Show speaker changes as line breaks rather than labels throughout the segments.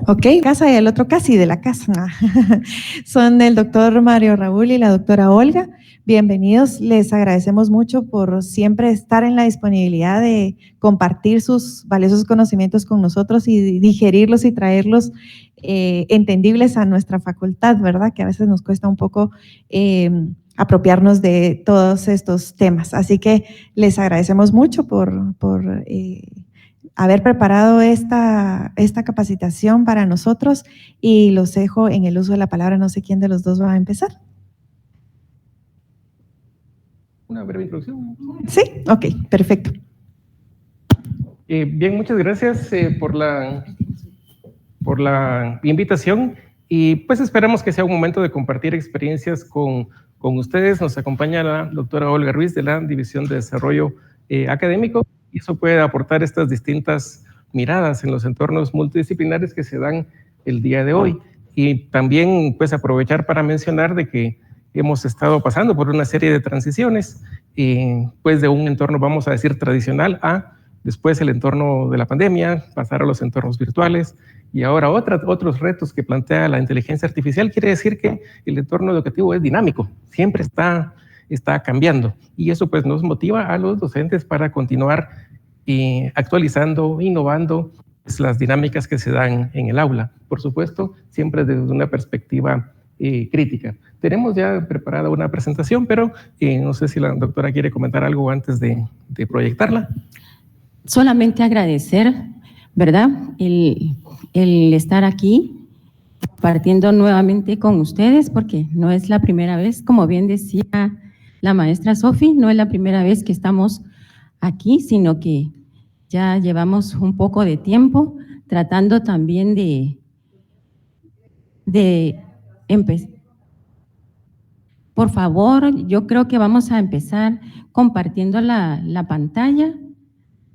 Ok, casa y el otro casi de la casa. Son el doctor Mario Raúl y la doctora Olga. Bienvenidos, les agradecemos mucho por siempre estar en la disponibilidad de compartir sus valiosos conocimientos con nosotros y digerirlos y traerlos entendibles a nuestra facultad, ¿verdad? Que a veces nos cuesta un poco apropiarnos de todos estos temas. Así que les agradecemos mucho por haber preparado esta capacitación para nosotros y los dejo en el uso de la palabra. No sé quién de los dos va a empezar.
Una breve introducción.
Sí, ok, perfecto.
Bien, muchas gracias por la invitación y pues esperamos que sea un momento de compartir experiencias con ustedes. Nos acompaña la doctora Olga Ruiz de la División de Desarrollo Académico y eso puede aportar estas distintas miradas en los entornos multidisciplinares que se dan el día de hoy. Y también pues aprovechar para mencionar de que hemos estado pasando por una serie de transiciones, pues de un entorno, vamos a decir, tradicional a después el entorno de la pandemia, pasar a los entornos virtuales y ahora otros retos que plantea la inteligencia artificial. Quiere decir que el entorno educativo es dinámico, siempre está cambiando y eso pues nos motiva a los docentes para continuar actualizando, innovando las dinámicas que se dan en el aula. Por supuesto, siempre desde una perspectiva crítica. Tenemos ya preparada una presentación, pero no sé si la doctora quiere comentar algo antes de proyectarla.
Solamente agradecer, ¿verdad?, el estar aquí compartiendo nuevamente con ustedes, porque no es la primera vez, como bien decía la maestra Sofi, no es la primera vez que estamos aquí, sino que ya llevamos un poco de tiempo tratando también de empezar. Por favor, yo creo que vamos a empezar compartiendo la pantalla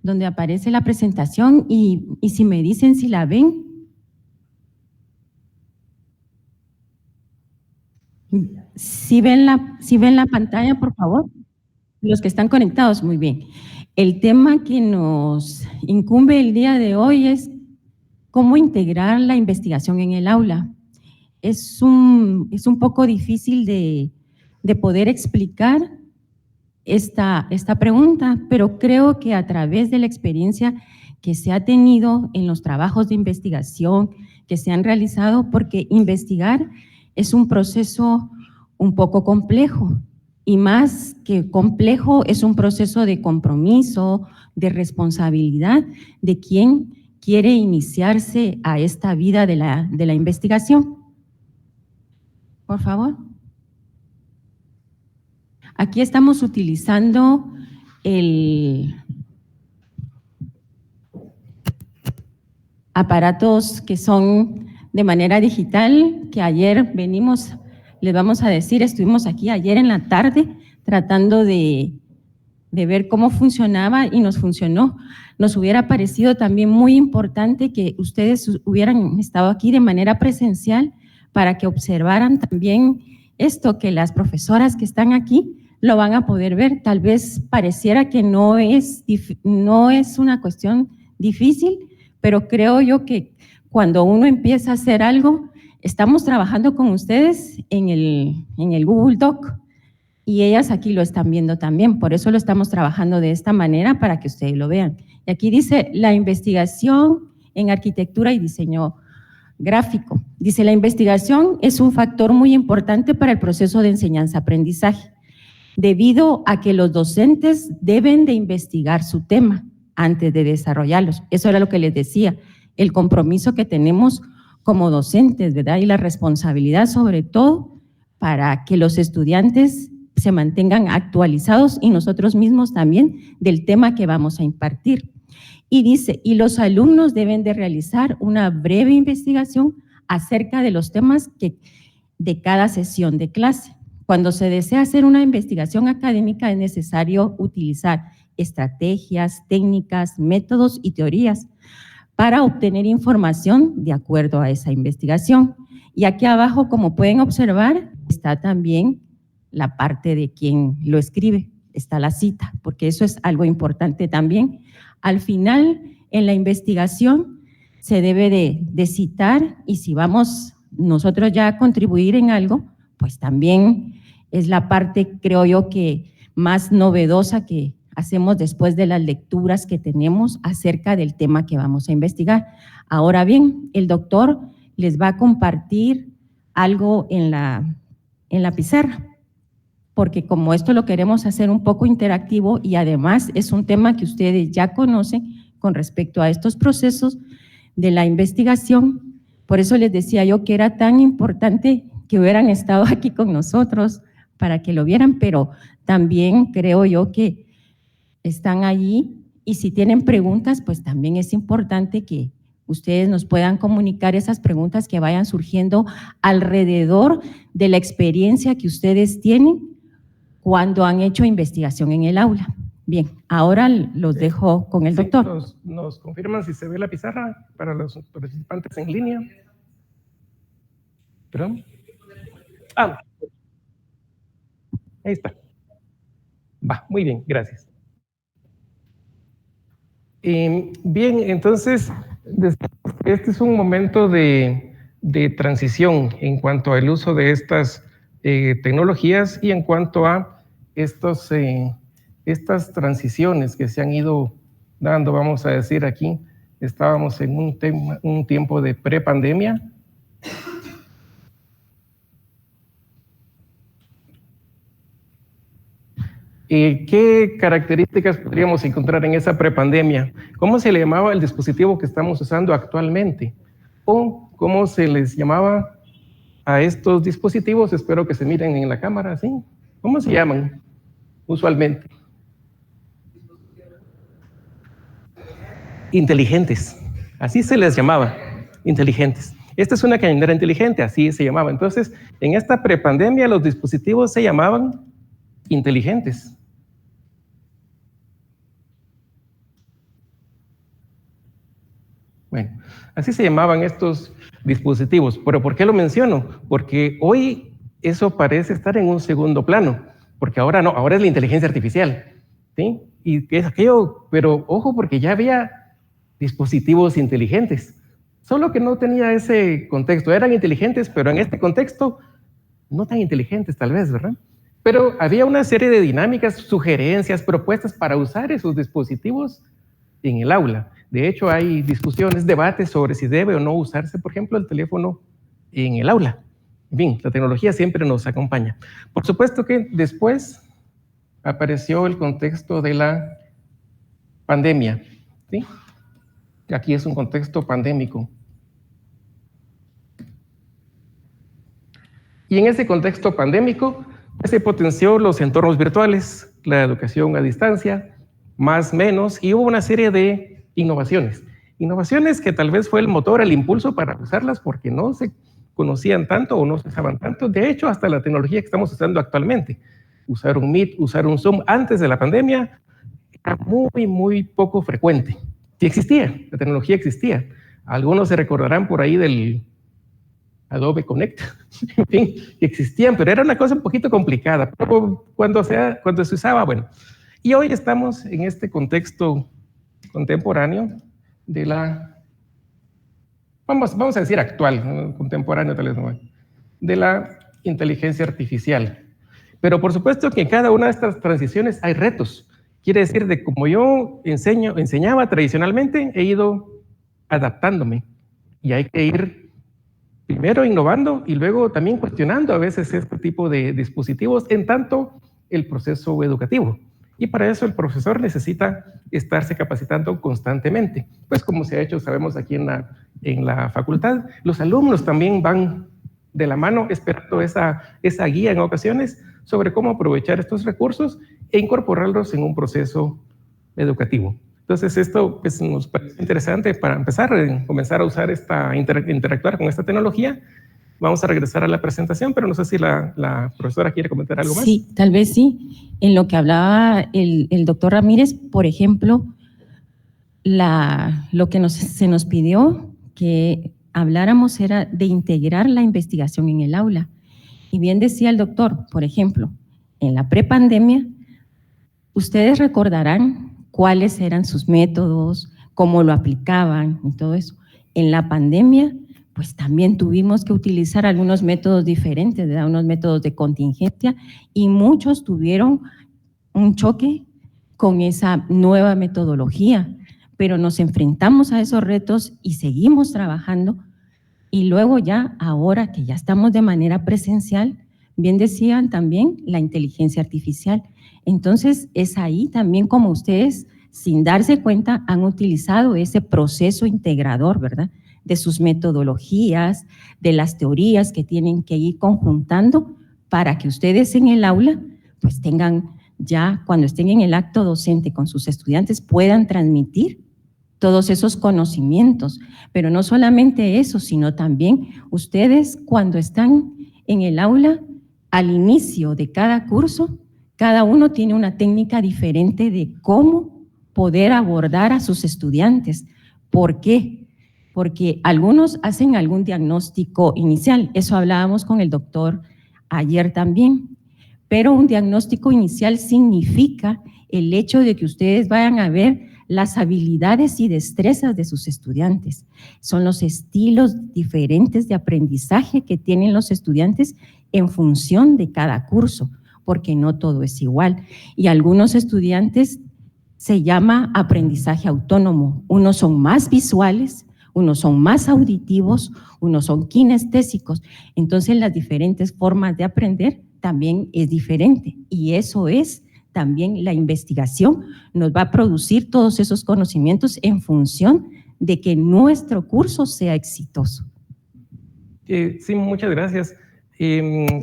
donde aparece la presentación y si me dicen si la ven. Si ven la pantalla, por favor. Los que están conectados, muy bien. El tema que nos incumbe el día de hoy es cómo integrar la investigación en el aula. Es un poco difícil de poder explicar esta pregunta, pero creo que a través de la experiencia que se ha tenido en los trabajos de investigación que se han realizado, porque investigar es un proceso un poco complejo, y más que complejo es un proceso de compromiso, de responsabilidad de quien quiere iniciarse a esta vida de la investigación. Por favor. Aquí estamos utilizando aparatos que son de manera digital, que ayer venimos, les vamos a decir, estuvimos aquí ayer en la tarde tratando de ver cómo funcionaba y nos funcionó. Nos hubiera parecido también muy importante que ustedes hubieran estado aquí de manera presencial para que observaran también esto, que las profesoras que están aquí lo van a poder ver. Tal vez pareciera que no es una cuestión difícil, pero creo yo que cuando uno empieza a hacer algo, estamos trabajando con ustedes en el Google Doc y ellas aquí lo están viendo también, por eso lo estamos trabajando de esta manera para que ustedes lo vean. Y aquí dice la investigación en arquitectura y diseño gráfico. Dice, la investigación es un factor muy importante para el proceso de enseñanza-aprendizaje, debido a que los docentes deben de investigar su tema antes de desarrollarlos. Eso era lo que les decía, el compromiso que tenemos como docentes, ¿verdad? Y la responsabilidad sobre todo para que los estudiantes se mantengan actualizados y nosotros mismos también del tema que vamos a impartir. Y dice, y los alumnos deben de realizar una breve investigación acerca de los temas de cada sesión de clase. Cuando se desea hacer una investigación académica es necesario utilizar estrategias, técnicas, métodos y teorías para obtener información de acuerdo a esa investigación. Y aquí abajo, como pueden observar, está también la parte de quien lo escribe, está la cita, porque eso es algo importante también. Al final, en la investigación, se debe de citar, y si vamos nosotros ya a contribuir en algo, pues también es la parte, creo yo, que más novedosa que hacemos después de las lecturas que tenemos acerca del tema que vamos a investigar. Ahora bien, el doctor les va a compartir algo en la pizarra, porque como esto lo queremos hacer un poco interactivo y además es un tema que ustedes ya conocen con respecto a estos procesos de la investigación, por eso les decía yo que era tan importante que hubieran estado aquí con nosotros para que lo vieran, pero también creo yo que están allí y si tienen preguntas, pues también es importante que ustedes nos puedan comunicar esas preguntas que vayan surgiendo alrededor de la experiencia que ustedes tienen cuando han hecho investigación en el aula. Bien, ahora los dejo con el doctor.
Nos confirman si se ve la pizarra para los participantes en línea. ¿Perdón? Ah, ahí está. Va, muy bien, gracias. Bien, entonces, este es un momento de transición en cuanto al uso de estas tecnologías y en cuanto a estas transiciones que se han ido dando, vamos a decir aquí, estábamos en un tiempo de prepandemia. ¿Qué características podríamos encontrar en esa prepandemia? ¿Cómo se le llamaba el dispositivo que estamos usando actualmente? ¿O cómo se les llamaba a estos dispositivos? Espero que se miren en la cámara, ¿sí? ¿Cómo se llaman usualmente? Inteligentes, así se les llamaba, inteligentes. Esta es una cañonera inteligente, así se llamaba. Entonces, en esta prepandemia los dispositivos se llamaban inteligentes. Bueno, así se llamaban estos dispositivos. ¿Pero por qué lo menciono? Porque hoy eso parece estar en un segundo plano, porque ahora no, ahora es la inteligencia artificial, ¿sí? Y es aquello, pero ojo, porque ya había dispositivos inteligentes, solo que no tenía ese contexto. Eran inteligentes, pero en este contexto no tan inteligentes tal vez, ¿verdad? Pero había una serie de dinámicas, sugerencias, propuestas para usar esos dispositivos en el aula. De hecho, hay discusiones, debates sobre si debe o no usarse, por ejemplo, el teléfono en el aula. En fin, la tecnología siempre nos acompaña. Por supuesto que después apareció el contexto de la pandemia, ¿sí? Aquí es un contexto pandémico. Y en ese contexto pandémico se potenció los entornos virtuales, la educación a distancia, más o menos, y hubo una serie de innovaciones. Innovaciones que tal vez fue el motor, el impulso para usarlas porque no se conocían tanto o no se usaban tanto. De hecho, hasta la tecnología que estamos usando actualmente, usar un Meet, usar un Zoom antes de la pandemia, era muy, muy poco frecuente. Sí existía, la tecnología existía. Algunos se recordarán por ahí del Adobe Connect, en fin, que existían, pero era una cosa un poquito complicada. Pero cuando se usaba, bueno. Y hoy estamos en este contexto contemporáneo de la, vamos a decir actual, contemporáneo tal vez no, de la inteligencia artificial. Pero por supuesto que en cada una de estas transiciones hay retos. Quiere decir, de como yo enseñaba tradicionalmente, he ido adaptándome y hay que ir primero innovando y luego también cuestionando a veces este tipo de dispositivos en tanto el proceso educativo. Y para eso el profesor necesita estarse capacitando constantemente. Pues como se ha hecho, sabemos aquí en la facultad, los alumnos también van de la mano esperando esa guía en ocasiones sobre cómo aprovechar estos recursos e incorporarlos en un proceso educativo. Entonces esto pues, nos parece interesante para comenzar a usar interactuar con esta tecnología. Vamos a regresar a la presentación, pero no sé si la profesora quiere comentar algo más.
Sí, tal vez sí. En lo que hablaba el doctor Ramírez, por ejemplo, lo que se nos pidió que habláramos era de integrar la investigación en el aula. Y bien decía el doctor, por ejemplo, en la prepandemia, ustedes recordarán cuáles eran sus métodos, cómo lo aplicaban y todo eso. En la pandemia, pues también tuvimos que utilizar algunos métodos diferentes, ¿verdad? Unos métodos de contingencia, y muchos tuvieron un choque con esa nueva metodología, pero nos enfrentamos a esos retos y seguimos trabajando. Y luego ya, ahora que ya estamos de manera presencial, bien decían también la inteligencia artificial. Entonces, es ahí también como ustedes, sin darse cuenta, han utilizado ese proceso integrador, ¿verdad?, de sus metodologías, de las teorías que tienen que ir conjuntando para que ustedes en el aula pues tengan ya, cuando estén en el acto docente con sus estudiantes, puedan transmitir todos esos conocimientos. Pero no solamente eso, sino también ustedes cuando están en el aula, al inicio de cada curso, cada uno tiene una técnica diferente de cómo poder abordar a sus estudiantes. ¿Por qué? Porque algunos hacen algún diagnóstico inicial, eso hablábamos con el doctor ayer también, pero un diagnóstico inicial significa el hecho de que ustedes vayan a ver las habilidades y destrezas de sus estudiantes. Son los estilos diferentes de aprendizaje que tienen los estudiantes en función de cada curso, porque no todo es igual. Y algunos estudiantes se llama aprendizaje autónomo, unos son más visuales, unos son más auditivos, unos son kinestésicos. Entonces, las diferentes formas de aprender también es diferente, y eso es también la investigación, nos va a producir todos esos conocimientos en función de que nuestro curso sea exitoso.
Sí, muchas gracias.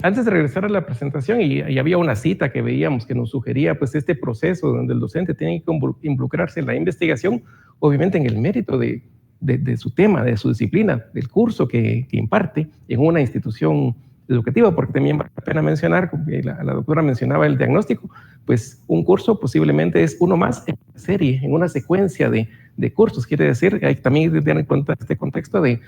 Antes de regresar a la presentación, y había una cita que veíamos que nos sugería pues este proceso donde el docente tiene que involucrarse en la investigación, obviamente en el mérito de su tema, de su disciplina, del curso que imparte en una institución educativa, porque también vale la pena mencionar, la doctora mencionaba el diagnóstico, pues un curso posiblemente es uno más en una serie, en una secuencia de cursos, quiere decir, hay también que tener en cuenta este contexto de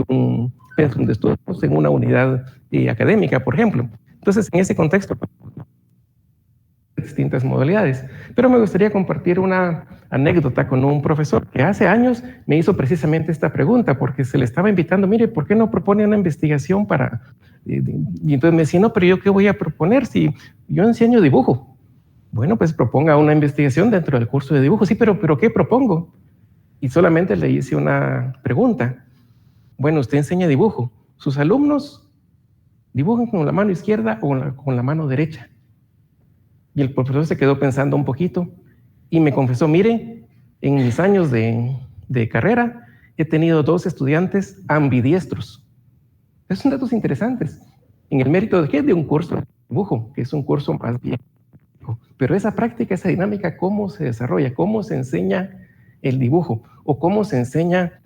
un pensum de estudios en una unidad académica, por ejemplo. Entonces, en ese contexto, distintas modalidades. Pero me gustaría compartir una anécdota con un profesor que hace años me hizo precisamente esta pregunta, porque se le estaba invitando, mire, ¿por qué no propone una investigación para...? Y entonces me decía, no, pero ¿yo qué voy a proponer si yo enseño dibujo? Bueno, pues proponga una investigación dentro del curso de dibujo. Sí, pero ¿qué propongo? Y solamente le hice una pregunta. Bueno, usted enseña dibujo. ¿Sus alumnos dibujan con la mano izquierda o con la mano derecha? Y el profesor se quedó pensando un poquito y me confesó, mire, en mis años de carrera he tenido 2 estudiantes ambidiestros. Esos son datos interesantes. En el mérito de ¿qué? De un curso de dibujo, que es un curso más bien. Pero esa práctica, esa dinámica, ¿cómo se desarrolla? ¿Cómo se enseña el dibujo? ¿O cómo se enseña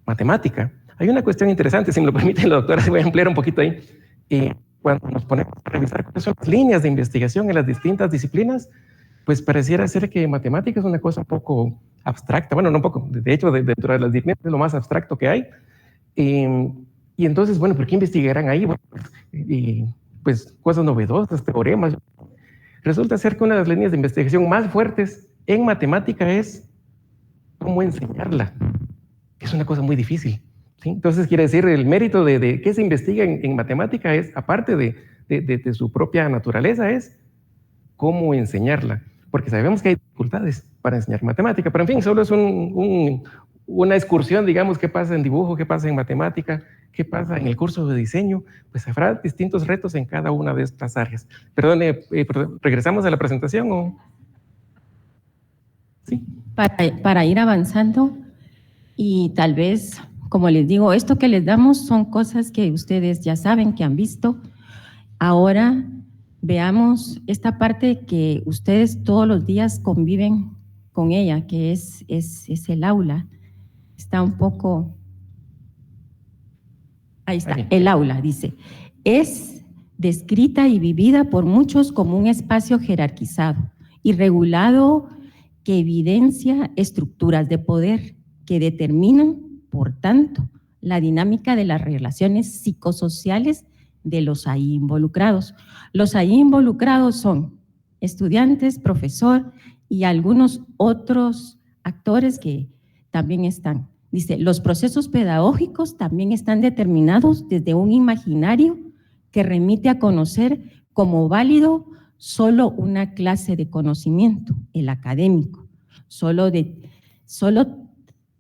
matemática? Hay una cuestión interesante, si me lo permite la doctora, voy a ampliar un poquito ahí. Cuando nos ponemos a revisar cuáles son las líneas de investigación en las distintas disciplinas, pues pareciera ser que matemática es una cosa un poco abstracta, bueno, no un poco, de hecho, dentro de las disciplinas es lo más abstracto que hay. Y entonces, bueno, ¿pero qué investigarán ahí? Bueno, pues cosas novedosas, teoremas. Resulta ser que una de las líneas de investigación más fuertes en matemática es cómo enseñarla, que es una cosa muy difícil. ¿Sí? Entonces, quiere decir, el mérito de qué se investiga en matemática es, aparte de su propia naturaleza, es cómo enseñarla, porque sabemos que hay dificultades para enseñar matemática, pero en fin, solo es una excursión, digamos, qué pasa en dibujo, qué pasa en matemática, qué pasa en el curso de diseño, pues habrá distintos retos en cada una de estas áreas. Perdone, ¿regresamos a la presentación o...? Sí.
Para ir avanzando y tal vez... Como les digo, esto que les damos son cosas que ustedes ya saben, que han visto. Ahora veamos esta parte que ustedes todos los días conviven con ella, que es el aula. Está un poco... Ahí está, el aula, dice. Es descrita y vivida por muchos como un espacio jerarquizado y regulado que evidencia estructuras de poder que determinan, por tanto, la dinámica de las relaciones psicosociales de los ahí involucrados. Los ahí involucrados son estudiantes, profesor y algunos otros actores que también están. Dice, los procesos pedagógicos también están determinados desde un imaginario que remite a conocer como válido solo una clase de conocimiento, el académico, solo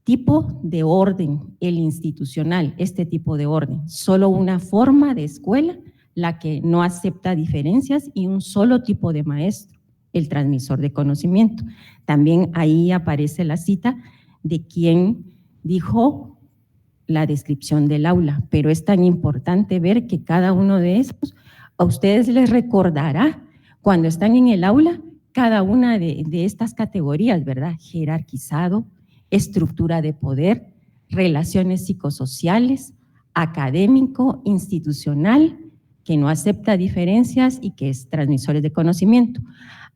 tipo de orden, el institucional, este tipo de orden, solo una forma de escuela, la que no acepta diferencias, y un solo tipo de maestro, el transmisor de conocimiento. También ahí aparece la cita de quien dijo la descripción del aula, pero es tan importante ver que cada uno de esos a ustedes les recordará cuando están en el aula cada una de estas categorías, ¿verdad? Jerarquizado, estructura de poder, relaciones psicosociales, académico, institucional, que no acepta diferencias y que es transmisores de conocimiento.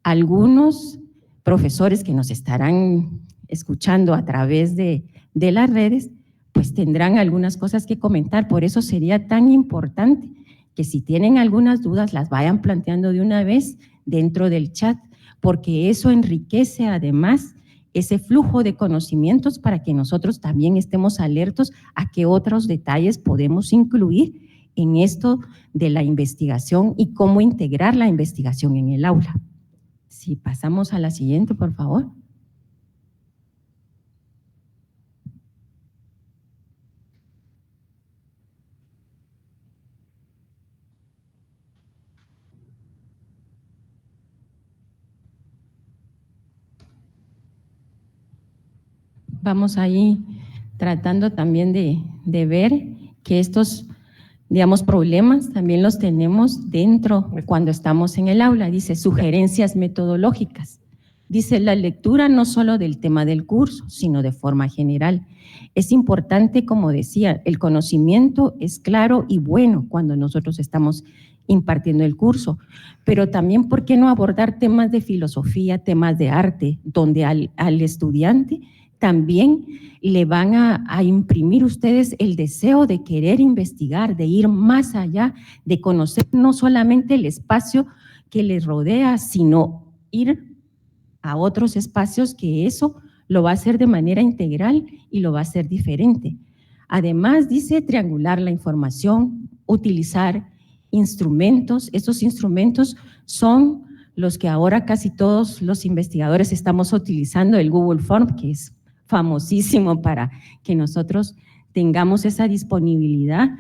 Algunos profesores que nos estarán escuchando a través de las redes, pues tendrán algunas cosas que comentar. Por eso sería tan importante que si tienen algunas dudas las vayan planteando de una vez dentro del chat, porque eso enriquece además ese flujo de conocimientos para que nosotros también estemos alertos a qué otros detalles podemos incluir en esto de la investigación y cómo integrar la investigación en el aula. Si pasamos a la siguiente, por favor. Vamos ahí tratando también de ver que estos, digamos, problemas también los tenemos dentro cuando estamos en el aula. Dice, sugerencias metodológicas. Dice, la lectura no solo del tema del curso, sino de forma general. Es importante, como decía, el conocimiento es claro y bueno cuando nosotros estamos impartiendo el curso, pero también, ¿por qué no abordar temas de filosofía, temas de arte, donde al estudiante también le van a imprimir ustedes el deseo de querer investigar, de ir más allá, de conocer no solamente el espacio que les rodea, sino ir a otros espacios, que eso lo va a hacer de manera integral y lo va a hacer diferente. Además, dice triangular la información, utilizar instrumentos. Esos instrumentos son los que ahora casi todos los investigadores estamos utilizando, el Google Form, que es famosísimo para que nosotros tengamos esa disponibilidad,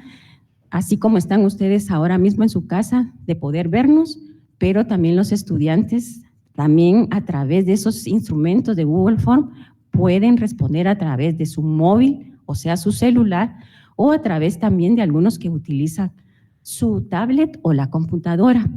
así como están ustedes ahora mismo en su casa, de poder vernos, pero también los estudiantes, también a través de esos instrumentos de Google Form, pueden responder a través de su móvil, o sea, su celular, o a través también de algunos que utilizan su tablet o la computadora.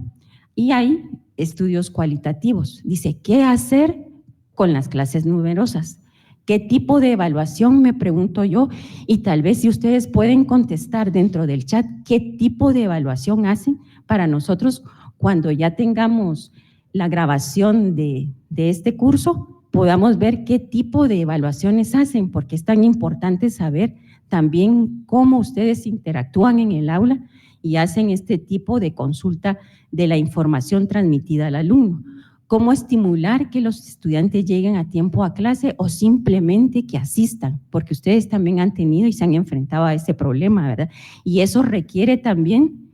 Y hay estudios cualitativos. Dice, ¿qué hacer con las clases numerosas? ¿Qué tipo de evaluación, me pregunto yo? Y tal vez si ustedes pueden contestar dentro del chat, ¿qué tipo de evaluación hacen para nosotros cuando ya tengamos la grabación de este curso, podamos ver qué tipo de evaluaciones hacen? Porque es tan importante saber también cómo ustedes interactúan en el aula y hacen este tipo de consulta de la información transmitida al alumno. Cómo estimular que los estudiantes lleguen a tiempo a clase o simplemente que asistan, porque ustedes también han tenido y se han enfrentado a ese problema, ¿verdad? Y eso requiere también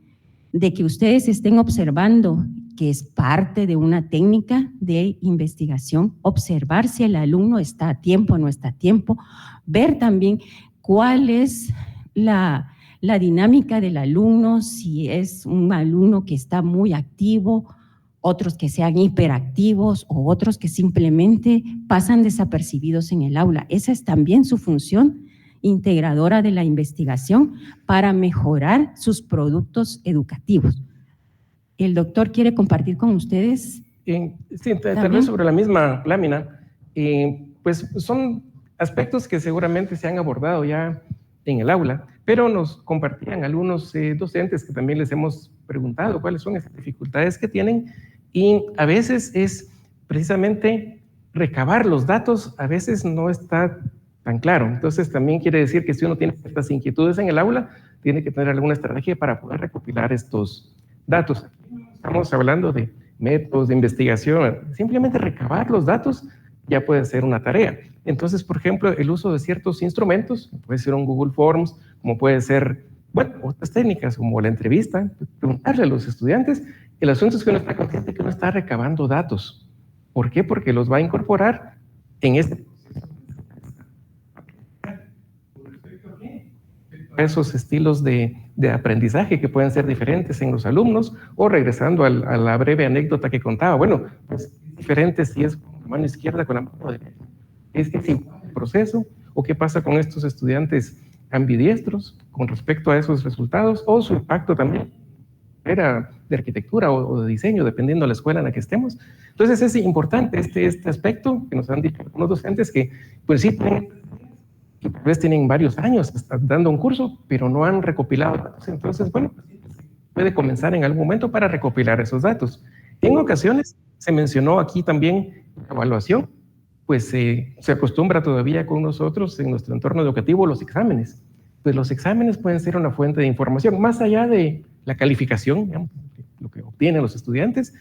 de que ustedes estén observando, que es parte de una técnica de investigación, observar si el alumno está a tiempo o no está a tiempo, ver también cuál es la dinámica del alumno, si es un alumno que está muy activo, otros que sean hiperactivos o otros que simplemente pasan desapercibidos en el aula. Esa es también su función integradora de la investigación para mejorar sus productos educativos. ¿El doctor quiere compartir con ustedes?
Sí, tal vez sobre la misma lámina, pues son aspectos que seguramente se han abordado ya en el aula, pero nos compartían algunos docentes que también les hemos preguntado cuáles son esas dificultades que tienen, y a veces es precisamente recabar los datos, a veces no está tan claro. Entonces también quiere decir que si uno tiene ciertas inquietudes en el aula, tiene que tener alguna estrategia para poder recopilar estos datos. Estamos hablando de métodos de investigación, simplemente recabar los datos ya puede ser una tarea. Entonces, por ejemplo, el uso de ciertos instrumentos, puede ser un Google Forms, como puede ser, bueno, otras técnicas como la entrevista, preguntarle a los estudiantes. El asunto es que uno está consciente que uno está recabando datos. ¿Por qué? Porque los va a incorporar en esos estilos de aprendizaje que pueden ser diferentes en los alumnos, o regresando a la breve anécdota que contaba, bueno, pues es diferente si es con la mano izquierda con la mano derecha. ¿Es igual el proceso? ¿O qué pasa con estos estudiantes ambidiestros con respecto a esos resultados? O su impacto también era de arquitectura o de diseño, dependiendo de la escuela en la que estemos. Entonces es importante este aspecto que nos han dicho algunos docentes que pues sí tal vez tienen varios años dando un curso, pero no han recopilado datos. Entonces, bueno, puede comenzar en algún momento para recopilar esos datos. En ocasiones se mencionó aquí también la evaluación, pues se acostumbra todavía con nosotros en nuestro entorno educativo los exámenes. Pues los exámenes pueden ser una fuente de información, más allá de la calificación, digamos, lo que obtienen los estudiantes,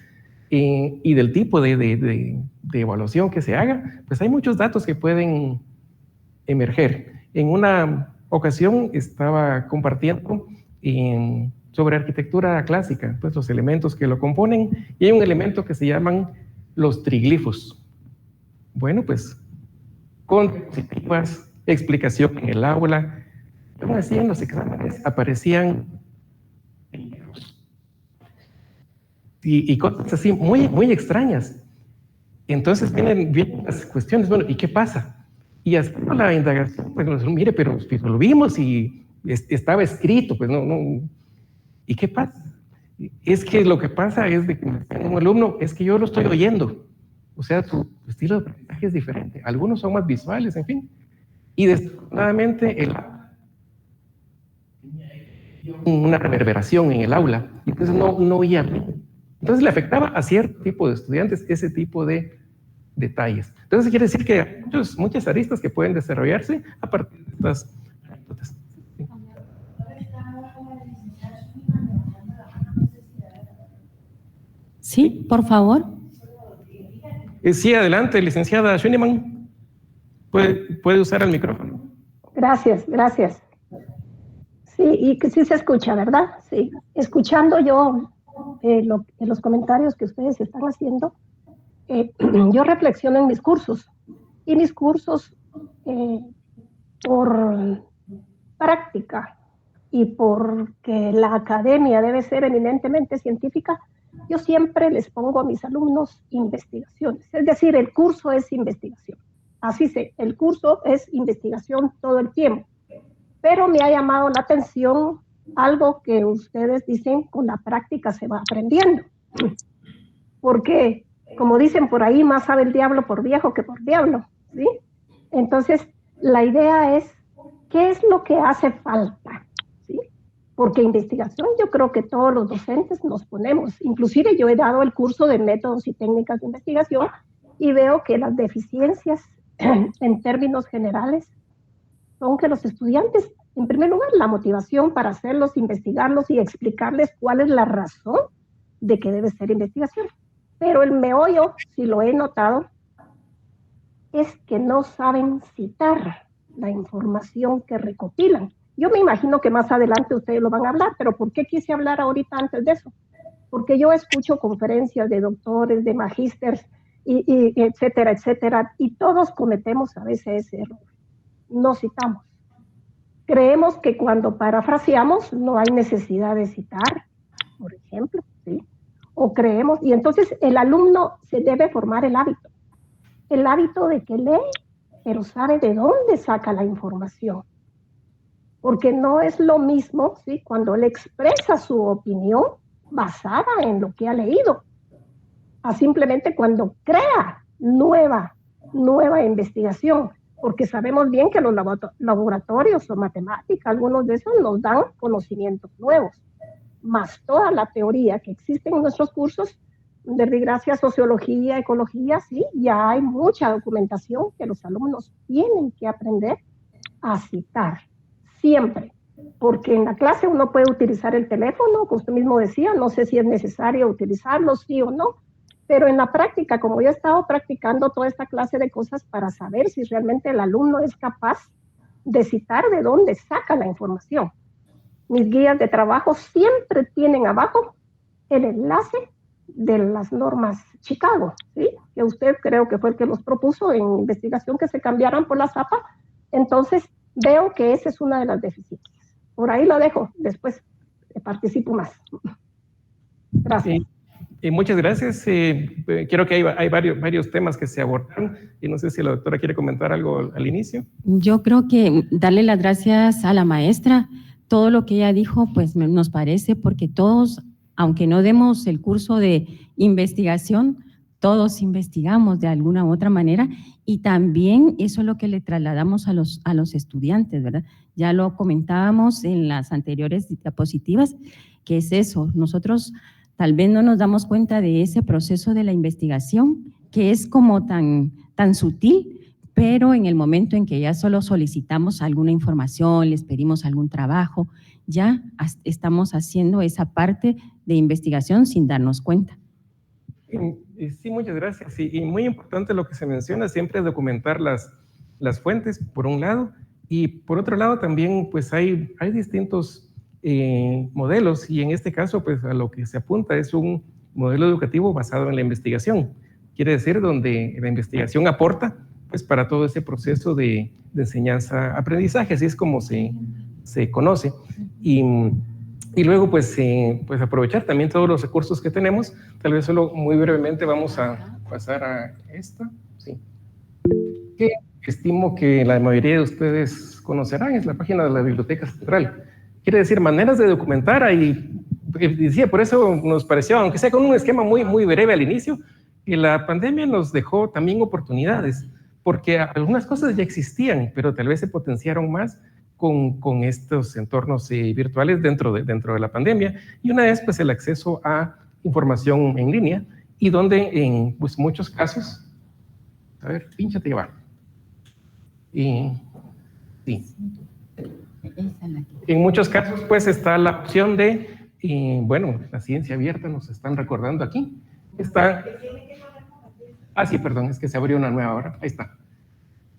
y del tipo de evaluación que se haga, pues hay muchos datos que pueden emerger. En una ocasión estaba compartiendo sobre arquitectura clásica, pues los elementos que lo componen, y hay un elemento que se llaman los triglifos. Bueno, pues con diapositivas, explicación en el aula, aún así en los exámenes aparecían y cosas así muy, muy extrañas. Entonces vienen las cuestiones, bueno, ¿y qué pasa? Y haciendo la indagación, pues mire, pero lo vimos y estaba escrito, pues no. ¿Y qué pasa? Es que lo que pasa es de que un alumno, es que yo lo estoy oyendo. O sea, su estilo de aprendizaje es diferente. Algunos son más visuales, en fin. Y desafortunadamente una reverberación en el aula, y entonces no oía bien. Entonces le afectaba a cierto tipo de estudiantes ese tipo de detalles. Entonces quiere decir que hay muchas aristas que pueden desarrollarse a partir de estas anécdotas.
Sí, por favor.
Sí, adelante, licenciada Schönemann. Puede usar el micrófono.
Gracias. Sí, y que sí se escucha, ¿verdad? Sí. Escuchando yo los comentarios que ustedes están haciendo, yo reflexiono en mis cursos. Y mis cursos, por práctica y porque la academia debe ser eminentemente científica, yo siempre les pongo a mis alumnos investigaciones. Es decir, el curso es investigación. Así el curso es investigación todo el tiempo. Pero me ha llamado la atención algo que ustedes dicen, con la práctica se va aprendiendo. Porque, como dicen por ahí, más sabe el diablo por viejo que por diablo, ¿sí? Entonces, la idea es, ¿qué es lo que hace falta? ¿Sí? Porque investigación yo creo que todos los docentes nos ponemos. Inclusive yo he dado el curso de métodos y técnicas de investigación y veo que las deficiencias en términos generales son que los estudiantes, en primer lugar, la motivación para hacerlos, investigarlos y explicarles cuál es la razón de que debe ser investigación. Pero el meollo, si lo he notado, es que no saben citar la información que recopilan. Yo me imagino que más adelante ustedes lo van a hablar, pero ¿por qué quise hablar ahorita antes de eso? Porque yo escucho conferencias de doctores, de magísteres, y etcétera, etcétera, y todos cometemos a veces ese error. No citamos. Creemos que cuando parafraseamos no hay necesidad de citar, por ejemplo, ¿sí? O creemos, y entonces el alumno se debe formar el hábito de que lee, pero sabe de dónde saca la información. Porque no es lo mismo, ¿sí?, cuando él expresa su opinión basada en lo que ha leído, a simplemente cuando crea nueva investigación, porque sabemos bien que los laboratorios o matemáticas, algunos de esos nos dan conocimientos nuevos, más toda la teoría que existe en nuestros cursos, de desgracia, sociología, ecología, sí, ya hay mucha documentación que los alumnos tienen que aprender a citar, siempre, porque en la clase uno puede utilizar el teléfono, como usted mismo decía, no sé si es necesario utilizarlo, sí o no, Pero en la práctica, como yo he estado practicando toda esta clase de cosas para saber si realmente el alumno es capaz de citar de dónde saca la información. Mis guías de trabajo siempre tienen abajo el enlace de las normas Chicago, ¿sí? Que usted creo que fue el que los propuso en investigación que se cambiaran por la ZAPA. Entonces, veo que esa es una de las deficiencias. Por ahí lo dejo, después participo más. Gracias.
Muchas gracias. Creo que hay varios temas que se abordaron y no sé si la doctora quiere comentar algo al inicio.
Yo creo que darle las gracias a la maestra. Todo lo que ella dijo, pues nos parece, porque todos, aunque no demos el curso de investigación, todos investigamos de alguna u otra manera y también eso es lo que le trasladamos a los estudiantes, ¿verdad? Ya lo comentábamos en las anteriores diapositivas, que es eso. Nosotros tal vez no nos damos cuenta de ese proceso de la investigación, que es como tan sutil, pero en el momento en que ya solo solicitamos alguna información, les pedimos algún trabajo, ya estamos haciendo esa parte de investigación sin darnos cuenta.
Sí, muchas gracias. Y muy importante lo que se menciona, siempre es documentar las fuentes, por un lado, y por otro lado también pues hay distintos modelos, y en este caso pues a lo que se apunta es un modelo educativo basado en la investigación. Quiere decir donde la investigación aporta pues para todo ese proceso de enseñanza-aprendizaje, así es como se conoce. Y luego pues aprovechar también todos los recursos que tenemos. Tal vez solo muy brevemente vamos a pasar a esta, sí, que estimo que la mayoría de ustedes conocerán, es la página de la Biblioteca Central. Quiere decir, maneras de documentar, y decía, por eso nos pareció, aunque sea con un esquema muy breve al inicio, que la pandemia nos dejó también oportunidades, porque algunas cosas ya existían, pero tal vez se potenciaron más con estos entornos virtuales dentro de la pandemia, y una es pues el acceso a información en línea, y donde en pues, muchos casos, a ver, pínchate y va. Sí. En muchos casos pues está la opción de, bueno, la ciencia abierta nos están recordando aquí, está... sí, perdón, es que se abrió una nueva ahora, ahí está.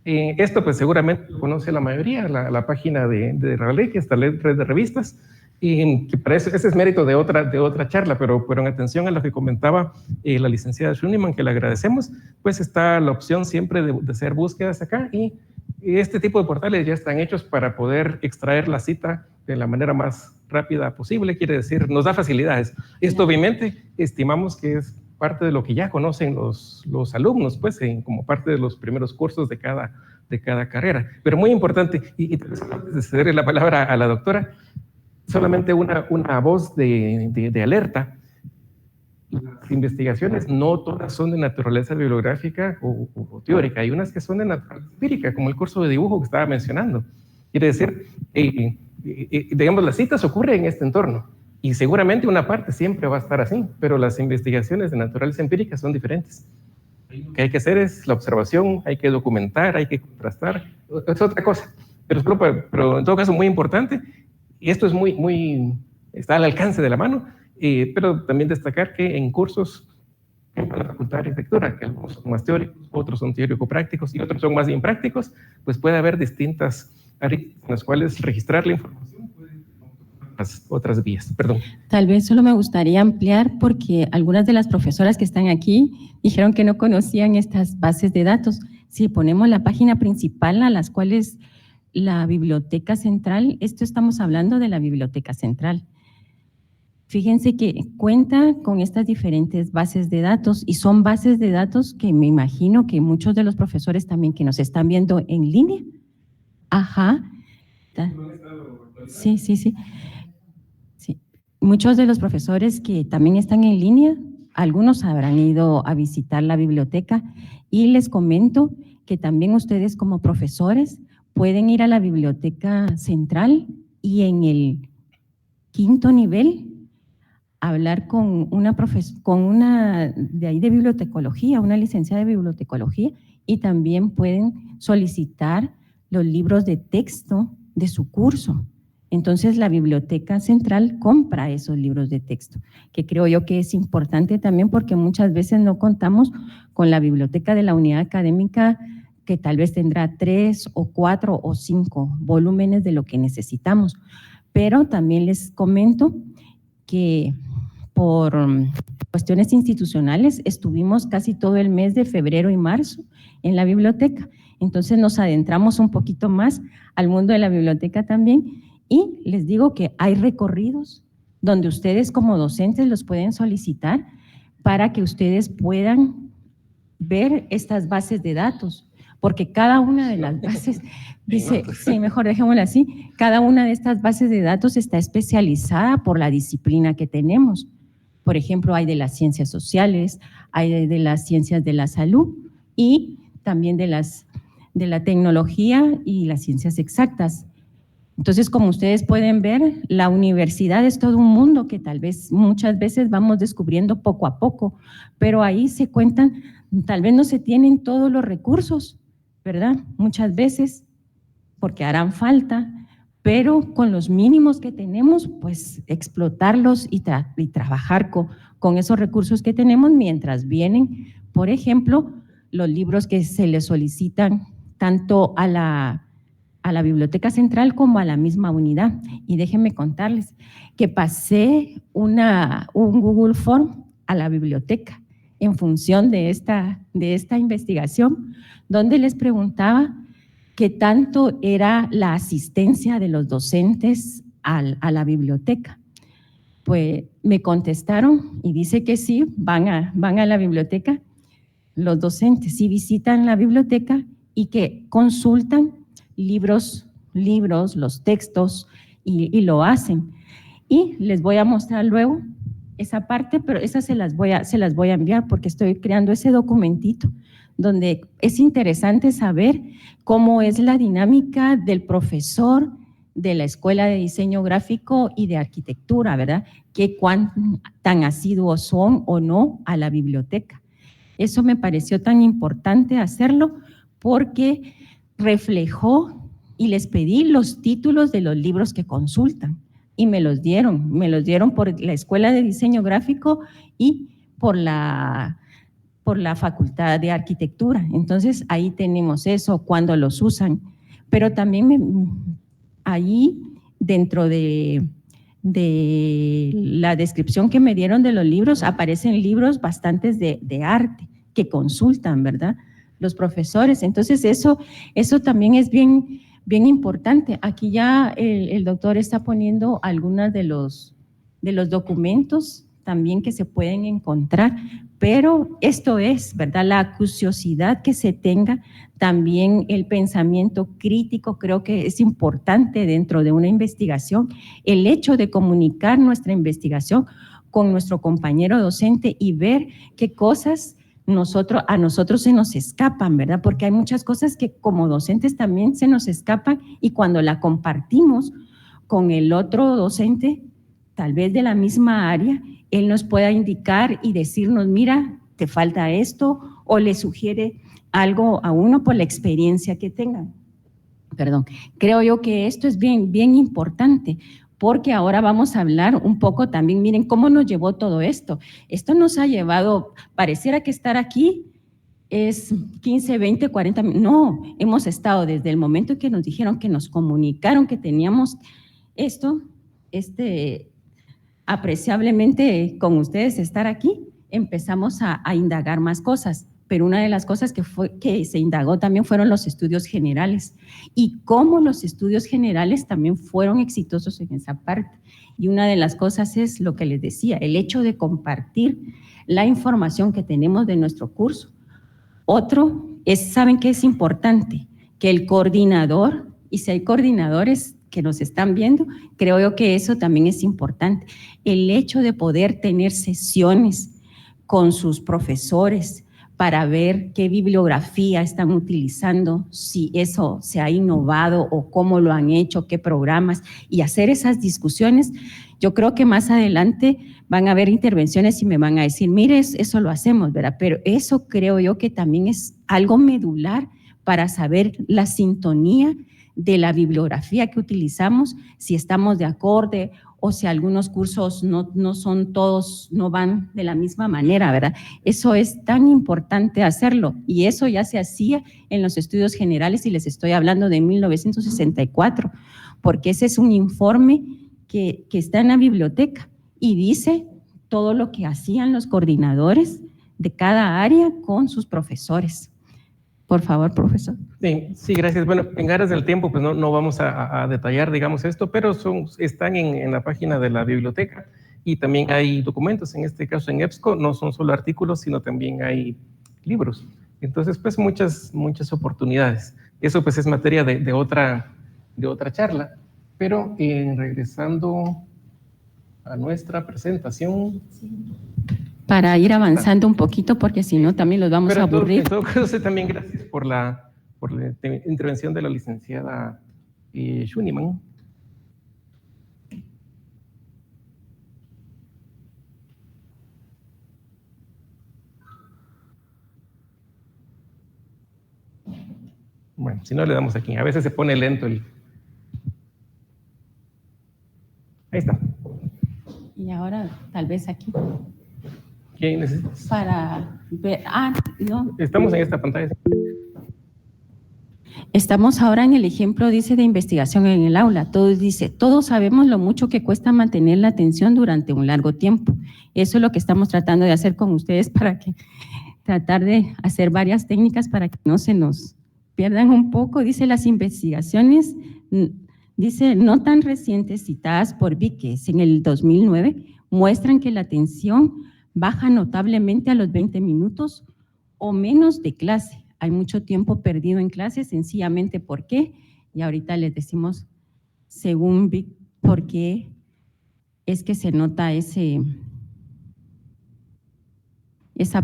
Esto pues seguramente lo conoce la mayoría, la página de Raleigh, que está la red de revistas, y que para eso, ese es mérito de otra charla, pero en atención a lo que comentaba la licenciada Schoenemann, que le agradecemos, pues está la opción siempre de hacer búsquedas acá, y este tipo de portales ya están hechos para poder extraer la cita de la manera más rápida posible, quiere decir, nos da facilidades. Esto obviamente estimamos que es parte de lo que ya conocen los alumnos, pues como parte de los primeros cursos de cada carrera. Pero muy importante, y antes de cederle la palabra a la doctora, solamente una voz de alerta. Las investigaciones no todas son de naturaleza bibliográfica o teórica, hay unas que son de naturaleza empírica, como el curso de dibujo que estaba mencionando. Quiere decir, digamos, las citas ocurren en este entorno, y seguramente una parte siempre va a estar así, pero las investigaciones de naturaleza empírica son diferentes. Lo que hay que hacer es la observación, hay que documentar, hay que contrastar, es otra cosa. Pero en todo caso muy importante, y esto es está al alcance de la mano, pero también destacar que en cursos en la Facultad de Arquitectura, que algunos son más teóricos, otros son teórico-prácticos y otros son más bien prácticos, pues puede haber distintas áreas en las cuales registrar la información. Otras vías, perdón.
Tal vez solo me gustaría ampliar porque algunas de las profesoras que están aquí dijeron que no conocían estas bases de datos. Si ponemos la página principal a las cuales la Biblioteca Central, esto estamos hablando de la Biblioteca Central. Fíjense que cuenta con estas diferentes bases de datos y son bases de datos que me imagino que muchos de los profesores también que nos están viendo en línea. Ajá. Sí. Muchos de los profesores que también están en línea, algunos habrán ido a visitar la biblioteca y les comento que también ustedes como profesores pueden ir a la Biblioteca Central y en el 5º nivel hablar con una de ahí de bibliotecología, una licenciada de bibliotecología, y también pueden solicitar los libros de texto de su curso. Entonces la Biblioteca Central compra esos libros de texto, que creo yo que es importante también porque muchas veces no contamos con la biblioteca de la unidad académica, que tal vez tendrá 3 o 4 o 5 volúmenes de lo que necesitamos. Pero también les comento que por cuestiones institucionales estuvimos casi todo el mes de febrero y marzo en la biblioteca. Entonces nos adentramos un poquito más al mundo de la biblioteca también, y les digo que hay recorridos donde ustedes como docentes los pueden solicitar para que ustedes puedan ver estas bases de datos, porque cada una de las bases, dice, sí, mejor dejémoslo así, cada una de estas bases de datos está especializada por la disciplina que tenemos. Por ejemplo, hay de las ciencias sociales, hay de las ciencias de la salud y también de la tecnología y las ciencias exactas. Entonces, como ustedes pueden ver, la universidad es todo un mundo que tal vez muchas veces vamos descubriendo poco a poco, pero ahí se cuentan, tal vez no se tienen todos los recursos, ¿verdad? Muchas veces, porque harán falta, pero con los mínimos que tenemos, pues explotarlos y trabajar con esos recursos que tenemos mientras vienen, por ejemplo, los libros que se les solicitan tanto a la Biblioteca Central como a la misma unidad. Y déjenme contarles que pasé un Google Form a la biblioteca en función de esta investigación, donde les preguntaba qué tanto era la asistencia de los docentes a la biblioteca. Pues me contestaron y dice que sí, van a la biblioteca, los docentes sí visitan la biblioteca y que consultan libros, los textos y lo hacen. Y les voy a mostrar luego esa parte, pero esas se las voy a enviar porque estoy creando ese documentito donde es interesante saber cómo es la dinámica del profesor de la Escuela de Diseño Gráfico y de Arquitectura, ¿verdad? Que cuán tan asiduos son o no a la biblioteca. Eso me pareció tan importante hacerlo porque reflejó y les pedí los títulos de los libros que consultan y me los dieron por la Escuela de Diseño Gráfico y por la Facultad de Arquitectura. Entonces ahí tenemos eso, cuando los usan, pero también ahí dentro de la descripción que me dieron de los libros aparecen libros bastantes de arte que consultan, ¿verdad?, los profesores. Entonces eso también es bien importante. Aquí ya el doctor está poniendo algunos de los documentos también que se pueden encontrar, pero esto es, ¿verdad?, la acuciosidad que se tenga, también el pensamiento crítico. Creo que es importante dentro de una investigación el hecho de comunicar nuestra investigación con nuestro compañero docente y ver qué cosas a nosotros se nos escapan, ¿verdad? Porque hay muchas cosas que como docentes también se nos escapan y cuando la compartimos con el otro docente, tal vez de la misma área, él nos pueda indicar y decirnos, mira, te falta esto, o le sugiere algo a uno por la experiencia que tengan. Perdón, creo yo que esto es bien importante, porque ahora vamos a hablar un poco también, miren cómo nos llevó todo esto. Esto nos ha llevado, pareciera que estar aquí es 15, 20, 40 minutos. No, hemos estado desde el momento que nos dijeron, que nos comunicaron que teníamos esto, apreciablemente con ustedes estar aquí, empezamos a indagar más cosas. Pero una de las cosas que se indagó también fueron los estudios generales y cómo los estudios generales también fueron exitosos en esa parte. Y una de las cosas es lo que les decía, el hecho de compartir la información que tenemos de nuestro curso. Otro es, ¿saben qué es importante? Que el coordinador, y si hay coordinadores que nos están viendo, creo yo que eso también es importante. El hecho de poder tener sesiones con sus profesores, para ver qué bibliografía están utilizando, si eso se ha innovado o cómo lo han hecho, qué programas, y hacer esas discusiones. Yo creo que más adelante van a haber intervenciones y me van a decir, mire, eso lo hacemos, ¿verdad? Pero eso creo yo que también es algo medular para saber la sintonía de la bibliografía que utilizamos, si estamos de acorde o si algunos cursos no son todos, no van de la misma manera, ¿verdad? Eso es tan importante hacerlo, y eso ya se hacía en los estudios generales, y les estoy hablando de 1964, porque ese es un informe que está en la biblioteca y dice todo lo que hacían los coordinadores de cada área con sus profesores. Por favor, profesor.
Sí, gracias. Bueno, en aras del tiempo, pues no vamos a detallar, digamos, esto, pero están en la página de la biblioteca, y también hay documentos, en este caso en EBSCO, no son solo artículos, sino también hay libros. Entonces, pues muchas oportunidades. Eso pues es materia de otra charla, pero regresando a nuestra presentación.
Para ir avanzando un poquito, porque si no también los vamos a aburrir.
En todo caso, también gracias por la intervención de la licenciada Schuniman. Bueno, si no le damos aquí, a veces se pone lento el... Ahí está.
Y ahora tal vez aquí.
¿Quién necesitas?
Para ver, no.
Estamos en esta pantalla.
Estamos ahora en el ejemplo, dice, de investigación en el aula. Todos sabemos lo mucho que cuesta mantener la atención durante un largo tiempo. Eso es lo que estamos tratando de hacer con ustedes, tratar de hacer varias técnicas para que no se nos pierdan un poco. Dice, las investigaciones, dice, no tan recientes, citadas por Víquez en el 2009, muestran que la atención baja notablemente a los 20 minutos o menos de clase. Hay mucho tiempo perdido en clase, sencillamente ¿por qué? Y ahorita les decimos, según Vic, por qué es que se nota esa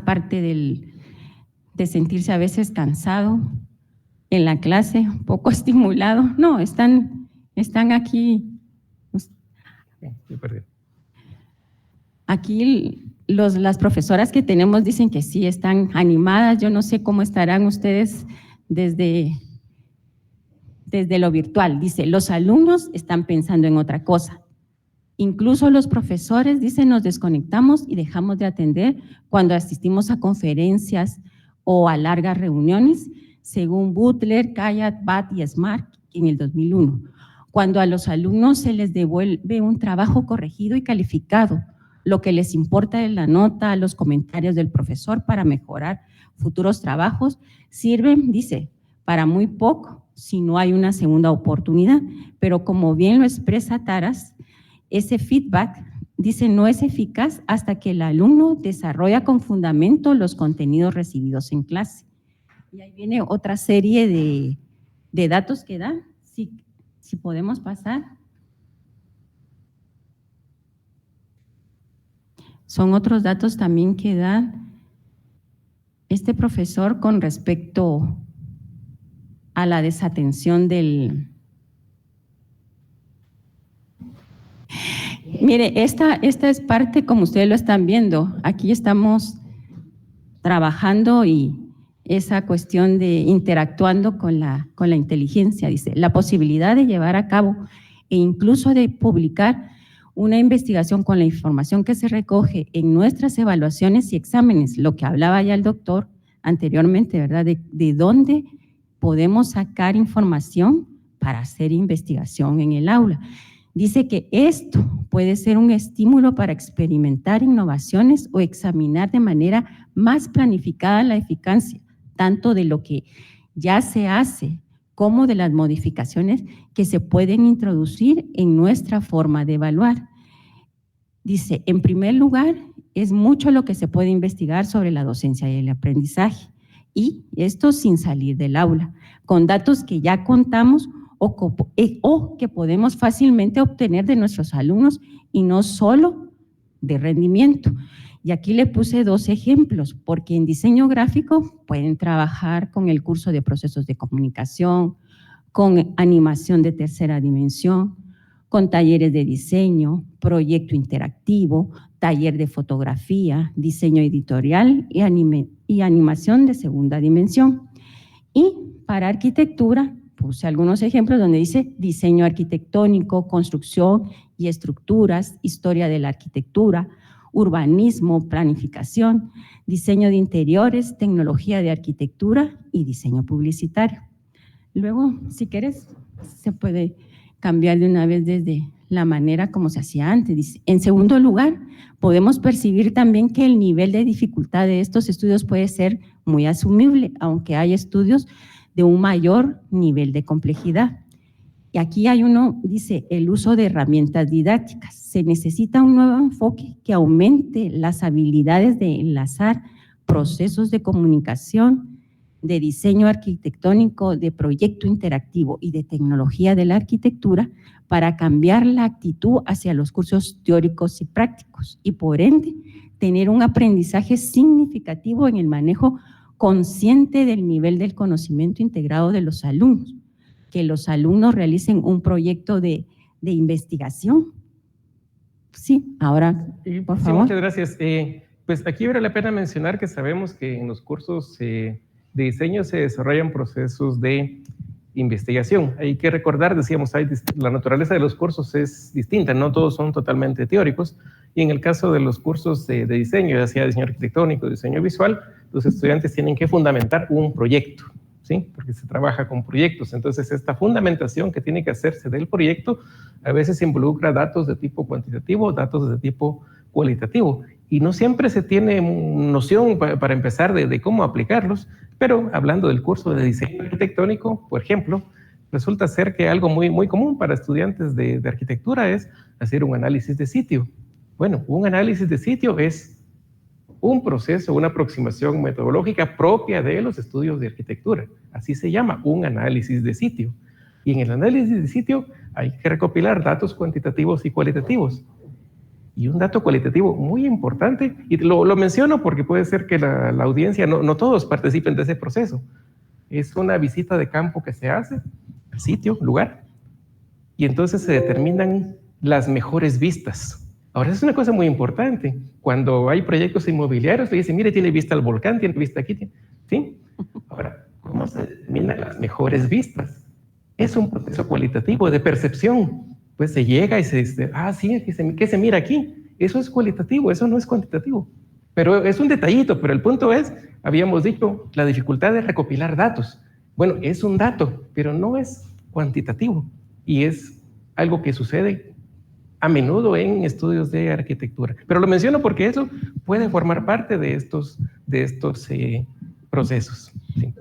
parte de sentirse a veces cansado en la clase, poco estimulado. No, están aquí.
Sí, perdí.
Aquí las profesoras que tenemos dicen que sí, están animadas. Yo no sé cómo estarán ustedes desde lo virtual. Dice, los alumnos están pensando en otra cosa. Incluso los profesores, dicen, nos desconectamos y dejamos de atender cuando asistimos a conferencias o a largas reuniones, según Butler, Kayat, Bat y Smart en el 2001. Cuando a los alumnos se les devuelve un trabajo corregido y calificado, lo que les importa es la nota, los comentarios del profesor para mejorar futuros trabajos, sirven, dice, para muy poco si no hay una segunda oportunidad, pero como bien lo expresa Taras, ese feedback, dice, no es eficaz hasta que el alumno desarrolla con fundamento los contenidos recibidos en clase. Y ahí viene otra serie de datos que dan, si podemos pasar. Son otros datos también que da este profesor con respecto a la desatención del... Mire, esta es parte, como ustedes lo están viendo, aquí estamos trabajando y esa cuestión de interactuando con la inteligencia, dice, la posibilidad de llevar a cabo e incluso de publicar una investigación con la información que se recoge en nuestras evaluaciones y exámenes, lo que hablaba ya el doctor anteriormente, ¿verdad? De dónde podemos sacar información para hacer investigación en el aula. Dice que esto puede ser un estímulo para experimentar innovaciones o examinar de manera más planificada la eficacia, tanto de lo que ya se hace como de las modificaciones que se pueden introducir en nuestra forma de evaluar. Dice, en primer lugar, es mucho lo que se puede investigar sobre la docencia y el aprendizaje, y esto sin salir del aula, con datos que ya contamos o que podemos fácilmente obtener de nuestros alumnos y no solo de rendimiento. Y aquí le puse 2 ejemplos, porque en diseño gráfico pueden trabajar con el curso de procesos de comunicación, con animación de tercera dimensión, con talleres de diseño, proyecto interactivo, taller de fotografía, diseño editorial y animación de segunda dimensión. Y para arquitectura, puse algunos ejemplos donde dice diseño arquitectónico, construcción y estructuras, historia de la arquitectura, urbanismo, planificación, diseño de interiores, tecnología de arquitectura y diseño publicitario. Luego, si quieres, se puede cambiar de una vez desde la manera como se hacía antes. En segundo lugar, podemos percibir también que el nivel de dificultad de estos estudios puede ser muy asumible, aunque hay estudios de un mayor nivel de complejidad. Y aquí hay uno, dice, el uso de herramientas didácticas. Se necesita un nuevo enfoque que aumente las habilidades de enlazar procesos de comunicación, de diseño arquitectónico, de proyecto interactivo y de tecnología de la arquitectura para cambiar la actitud hacia los cursos teóricos y prácticos y, por ende, tener un aprendizaje significativo en el manejo consciente del nivel del conocimiento integrado de los alumnos, que los alumnos realicen un proyecto de investigación. Sí, ahora, por favor.
Muchas gracias. Pues aquí vale la pena mencionar que sabemos que en los cursos de diseño se desarrollan procesos de investigación. Hay que recordar, decíamos, la naturaleza de los cursos es distinta, no todos son totalmente teóricos, y en el caso de los cursos de diseño, ya sea diseño arquitectónico, diseño visual, los estudiantes tienen que fundamentar un proyecto, ¿sí? Porque se trabaja con proyectos. Entonces, esta fundamentación que tiene que hacerse del proyecto a veces involucra datos de tipo cuantitativo, datos de tipo cualitativo, y no siempre se tiene noción para empezar de cómo aplicarlos, pero hablando del curso de diseño arquitectónico, por ejemplo, resulta ser que algo muy común para estudiantes de arquitectura es hacer un análisis de sitio. Bueno, un análisis de sitio es un proceso, una aproximación metodológica propia de los estudios de arquitectura. Así se llama, un análisis de sitio. Y en el análisis de sitio hay que recopilar datos cuantitativos y cualitativos. Y un dato cualitativo muy importante, y lo menciono porque puede ser que la audiencia, no todos participen de ese proceso. Es una visita de campo que se hace al sitio, lugar, y entonces se determinan las mejores vistas. Ahora, es una cosa muy importante. Cuando hay proyectos inmobiliarios, le dicen, mire, tiene vista al volcán, tiene vista aquí, ¿sí? Ahora, ¿cómo se determinan las mejores vistas? Es un proceso cualitativo de percepción. Pues se llega y se dice, sí, ¿qué se mira aquí? Eso es cualitativo, eso no es cuantitativo. Pero es un detallito, pero el punto es, habíamos dicho, la dificultad de recopilar datos. Bueno, es un dato, pero no es cuantitativo. Y es algo que sucede a menudo en estudios de arquitectura. Pero lo menciono porque eso puede formar parte de estos procesos. Sí.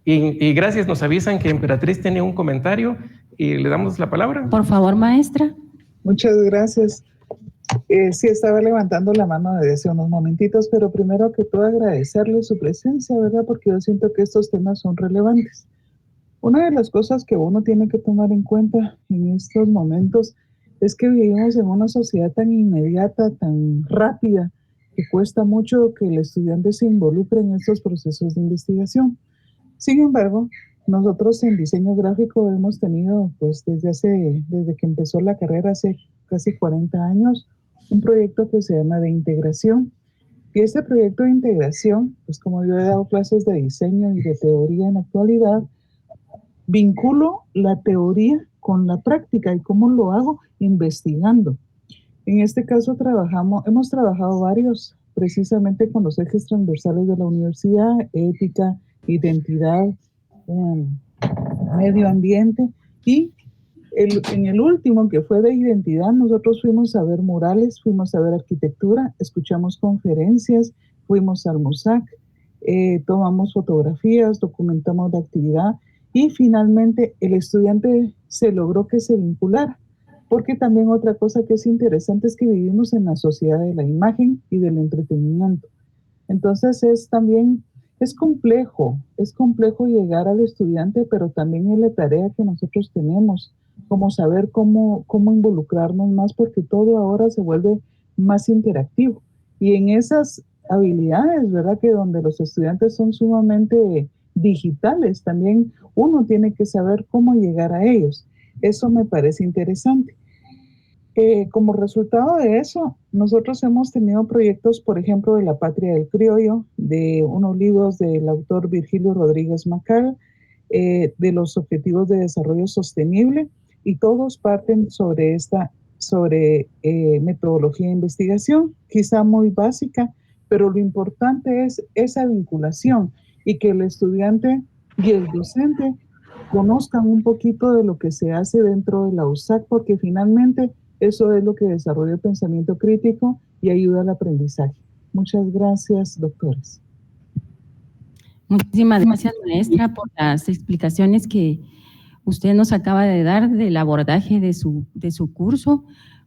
Y gracias, nos avisan que Emperatriz tiene un comentario y le damos la palabra.
Por favor, maestra.
Muchas gracias. Sí, estaba levantando la mano desde hace unos momentitos, pero primero que todo agradecerle su presencia, ¿verdad? Porque yo siento que estos temas son relevantes. Una de las cosas que uno tiene que tomar en cuenta en estos momentos es que vivimos en una sociedad tan inmediata, tan rápida, que cuesta mucho que el estudiante se involucre en estos procesos de investigación. Sin embargo, nosotros en diseño gráfico hemos tenido, pues desde que empezó la carrera hace casi 40 años, un proyecto que se llama de integración. Y este proyecto de integración, pues como yo he dado clases de diseño y de teoría en la actualidad, vinculo la teoría con la práctica. ¿Y cómo lo hago? Investigando. En este caso hemos trabajado varios, precisamente con los ejes transversales de la universidad, ética, identidad, medio ambiente, y en el último, que fue de identidad, nosotros fuimos a ver murales, fuimos a ver arquitectura, escuchamos conferencias, fuimos al MUSAC, tomamos fotografías, documentamos la actividad, y finalmente el estudiante se logró que se vinculara, porque también otra cosa que es interesante es que vivimos en la sociedad de la imagen y del entretenimiento. Entonces es complejo llegar al estudiante, pero también es la tarea que nosotros tenemos, como saber cómo involucrarnos más, porque todo ahora se vuelve más interactivo. Y en esas habilidades, ¿verdad? Que donde los estudiantes son sumamente digitales, también uno tiene que saber cómo llegar a ellos. Eso me parece interesante. Como resultado de eso, nosotros hemos tenido proyectos, por ejemplo, de La Patria del Criollo, de unos libros del autor Virgilio Rodríguez Macal, de los Objetivos de Desarrollo Sostenible, y todos parten sobre metodología de investigación, quizá muy básica, pero lo importante es esa vinculación y que el estudiante y el docente conozcan un poquito de lo que se hace dentro de la USAC, porque finalmente eso es lo que desarrolla el pensamiento crítico y ayuda al aprendizaje. Muchas gracias, doctores.
Muchísimas gracias, maestra, por las explicaciones que usted nos acaba de dar del abordaje de su curso.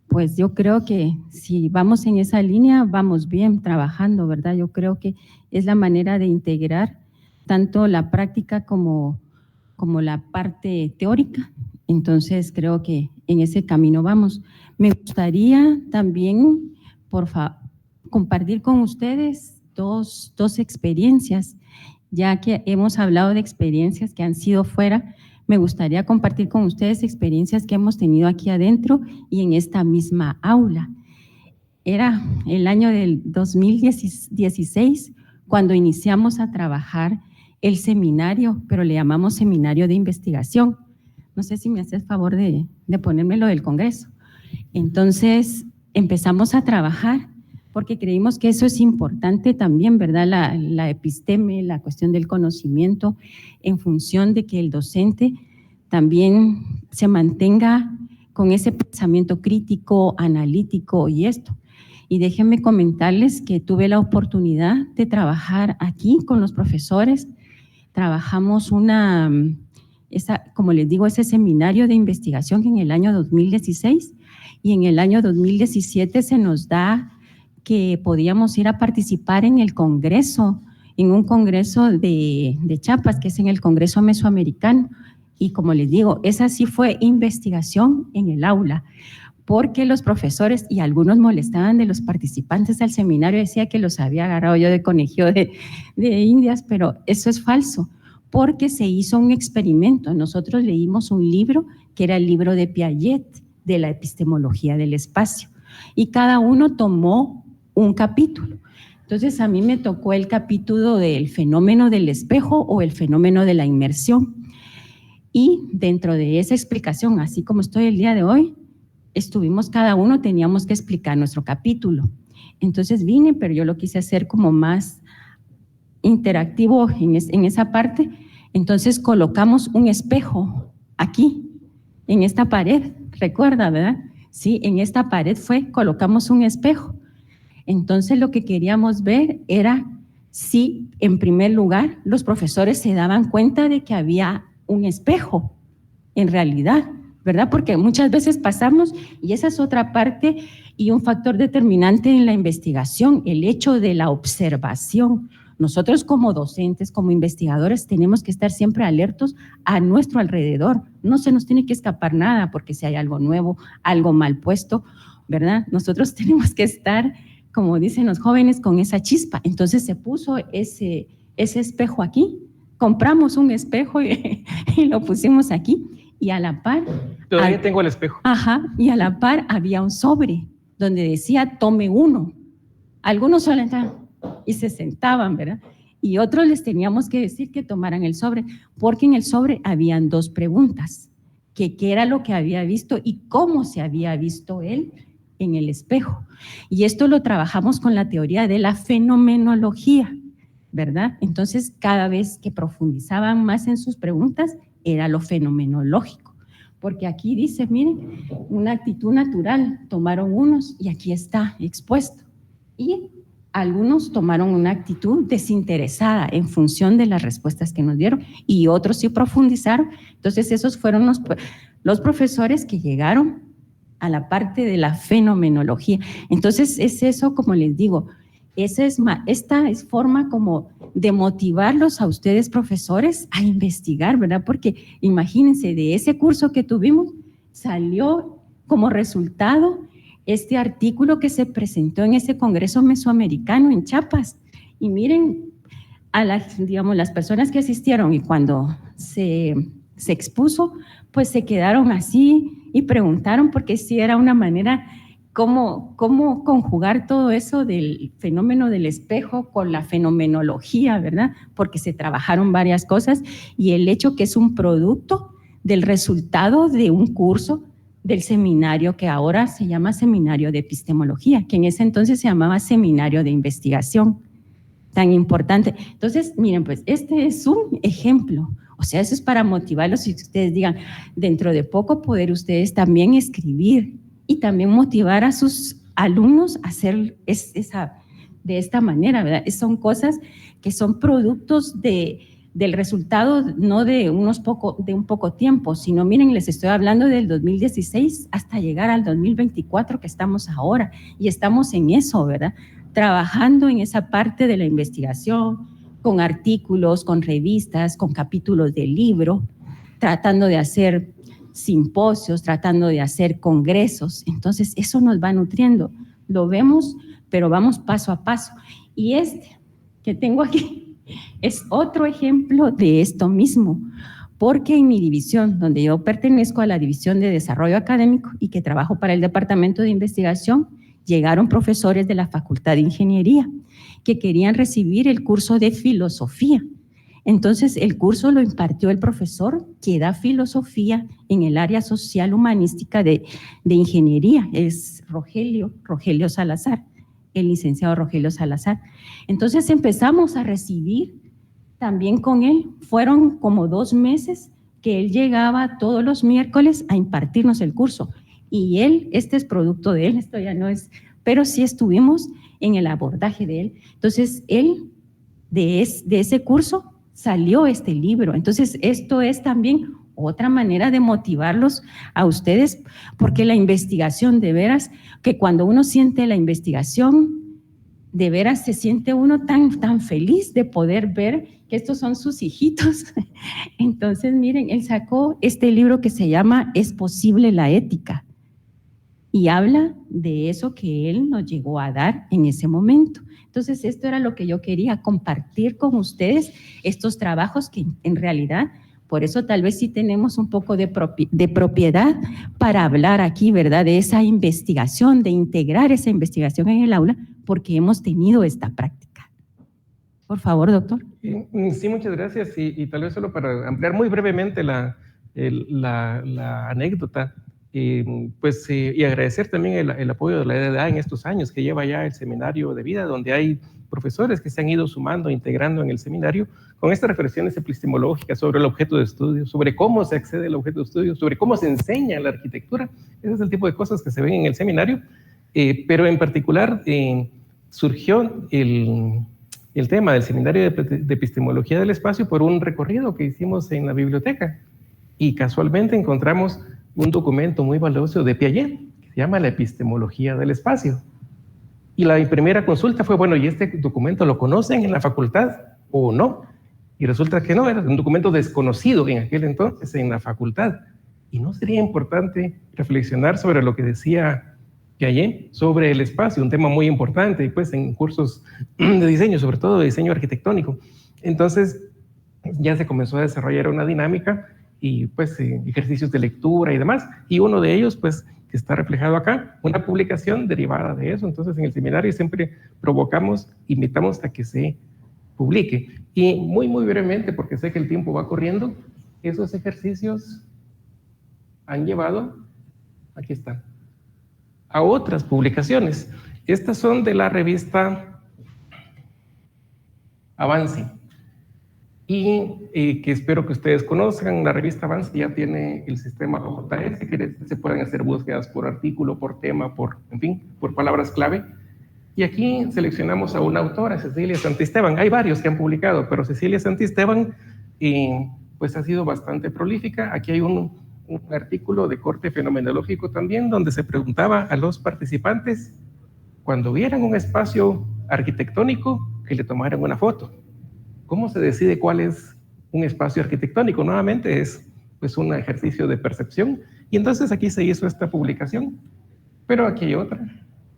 Pues yo creo que si vamos en esa línea, vamos bien trabajando, ¿verdad? Yo creo que es la manera de integrar tanto la práctica como la parte teórica. Entonces, creo que en ese camino vamos. Me gustaría también, por favor, compartir con ustedes dos experiencias, ya que hemos hablado de experiencias que han sido fuera. Me gustaría compartir con ustedes experiencias que hemos tenido aquí adentro y en esta misma aula. Era el año del 2016 cuando iniciamos a trabajar el seminario, pero le llamamos seminario de investigación. No sé si me hace el favor de ponerme lo del Congreso. Entonces empezamos a trabajar porque creímos que eso es importante también, ¿verdad? La episteme, la cuestión del conocimiento, en función de que el docente también se mantenga con ese pensamiento crítico, analítico y esto. Y déjenme comentarles que tuve la oportunidad de trabajar aquí con los profesores. Trabajamos como les digo, ese seminario de investigación en el año 2016 y en el año 2017 se nos da que podíamos ir a participar en el congreso, en un congreso de Chiapas, que es en el Congreso Mesoamericano. Y como les digo, esa sí fue investigación en el aula, porque los profesores y algunos molestaban de los participantes al seminario, decía que los había agarrado yo de conejillo de indias, pero eso es falso, porque se hizo un experimento. Nosotros leímos un libro que era el libro de Piaget, de la epistemología del espacio, y cada uno tomó un capítulo. Entonces a mí me tocó el capítulo del fenómeno del espejo o el fenómeno de la inmersión. Y dentro de esa explicación, así como estoy el día de hoy, cada uno teníamos que explicar nuestro capítulo. Entonces vine, pero yo lo quise hacer como más interactivo en esa parte. Entonces colocamos un espejo aquí, en esta pared, recuerda, ¿verdad? Sí, en esta pared colocamos un espejo. Entonces lo que queríamos ver era si, en primer lugar, los profesores se daban cuenta de que había un espejo, en realidad, ¿verdad? Porque muchas veces pasamos, y esa es otra parte y un factor determinante en la investigación, el hecho de la observación. Nosotros como docentes, como investigadores, tenemos que estar siempre alertos a nuestro alrededor. No se nos tiene que escapar nada, porque si hay algo nuevo, algo mal puesto, ¿verdad? Nosotros tenemos que estar, como dicen los jóvenes, con esa chispa. Entonces se puso ese espejo aquí, compramos un espejo y lo pusimos aquí, y a la par…
Todavía tengo el espejo.
Ajá, y a la par había un sobre donde decía tome uno. Algunos solo entraban y se sentaban, ¿verdad? Y otros les teníamos que decir que tomaran el sobre, porque en el sobre habían dos preguntas, que qué era lo que había visto y cómo se había visto él en el espejo. Y esto lo trabajamos con la teoría de la fenomenología, ¿verdad? Entonces, cada vez que profundizaban más en sus preguntas, era lo fenomenológico. Porque aquí dice, miren, una actitud natural, tomaron unos y aquí está expuesto. Y algunos tomaron una actitud desinteresada en función de las respuestas que nos dieron y otros sí profundizaron. Entonces esos fueron los profesores que llegaron a la parte de la fenomenología. Entonces es eso, como les digo, esta es forma como de motivarlos a ustedes, profesores, a investigar, ¿verdad? Porque imagínense, de ese curso que tuvimos, salió como resultado este artículo que se presentó en ese Congreso Mesoamericano en Chiapas. Y miren, las personas que asistieron y cuando se expuso, pues se quedaron así y preguntaron porque sí era una manera cómo conjugar todo eso del fenómeno del espejo con la fenomenología, ¿verdad? Porque se trabajaron varias cosas y el hecho que es un producto del resultado de un curso del seminario que ahora se llama Seminario de Epistemología, que en ese entonces se llamaba Seminario de Investigación, tan importante. Entonces, miren, pues este es un ejemplo. O sea, eso es para motivarlos y que ustedes digan, dentro de poco poder ustedes también escribir y también motivar a sus alumnos a hacer de esta manera, ¿verdad? Son cosas que son productos del resultado, no de un poco tiempo, sino miren, les estoy hablando del 2016 hasta llegar al 2024 que estamos ahora y estamos en eso, ¿verdad? Trabajando en esa parte de la investigación, con artículos, con revistas, con capítulos de libro, tratando de hacer simposios, tratando de hacer congresos. Entonces, eso nos va nutriendo. Lo vemos, pero vamos paso a paso. Y este que tengo aquí es otro ejemplo de esto mismo, porque en mi división, donde yo pertenezco a la División de Desarrollo Académico y que trabajo para el Departamento de Investigación, llegaron profesores de la Facultad de Ingeniería que querían recibir el curso de filosofía. Entonces, el curso lo impartió el profesor que da filosofía en el área social humanística de ingeniería, es Rogelio Salazar, el licenciado Rogelio Salazar. Entonces, empezamos a recibir también con él. Fueron como 2 meses que él llegaba todos los miércoles a impartirnos el curso. Y él, este es producto de él, esto ya no es, pero sí estuvimos en el abordaje de él. Entonces, él, de ese curso, salió este libro. Entonces, esto es también otra manera de motivarlos a ustedes, porque la investigación, de veras, que cuando uno siente la investigación, de veras se siente uno tan feliz de poder ver que estos son sus hijitos. Entonces, miren, él sacó este libro que se llama ¿Es posible la ética? Y habla de eso que él nos llegó a dar en ese momento. Entonces, esto era lo que yo quería compartir con ustedes, estos trabajos que en realidad, por eso tal vez sí tenemos un poco de propiedad para hablar aquí, ¿verdad? De esa investigación, de integrar esa investigación en el aula, porque hemos tenido esta práctica. Por favor, doctor.
Sí, muchas gracias. Y tal vez solo para ampliar muy brevemente la anécdota, y agradecer también el apoyo de la EDA en estos años que lleva ya el Seminario de Vida, donde hay profesores que se han ido sumando, integrando en el seminario con estas reflexiones epistemológicas sobre el objeto de estudio, sobre cómo se accede al objeto de estudio, sobre cómo se enseña la arquitectura. Ese es el tipo de cosas que se ven en el seminario, pero en particular surgió el tema del Seminario de Epistemología del Espacio por un recorrido que hicimos en la biblioteca y casualmente encontramos un documento muy valioso de Piaget que se llama La Epistemología del Espacio. Y la primera consulta fue, bueno, ¿y este documento lo conocen en la facultad o no? Y resulta que no, era un documento desconocido en aquel entonces en la facultad. ¿Y no sería importante reflexionar sobre lo que decía Piaget sobre el espacio? Un tema muy importante, y pues en cursos de diseño, sobre todo de diseño arquitectónico. Entonces ya se comenzó a desarrollar una dinámica y pues ejercicios de lectura y demás, y uno de ellos pues que está reflejado acá, una publicación derivada de eso. Entonces en el seminario siempre provocamos, invitamos a que se publique. Y muy brevemente, porque sé que el tiempo va corriendo, esos ejercicios han llevado, aquí están, a otras publicaciones. Estas son de la revista Avance, y que espero que ustedes conozcan. La revista Avance ya tiene el sistema OJS, que se pueden hacer búsquedas por artículo, por tema, en fin, por palabras clave. Y aquí seleccionamos a una autora, Cecilia Santisteban. Hay varios que han publicado, pero Cecilia Santisteban pues ha sido bastante prolífica. Aquí hay un artículo de corte fenomenológico también, donde se preguntaba a los participantes, cuando vieran un espacio arquitectónico, que le tomaran una foto. ¿Cómo se decide cuál es un espacio arquitectónico? Nuevamente es pues un ejercicio de percepción. Y entonces aquí se hizo esta publicación. Pero aquí hay otra,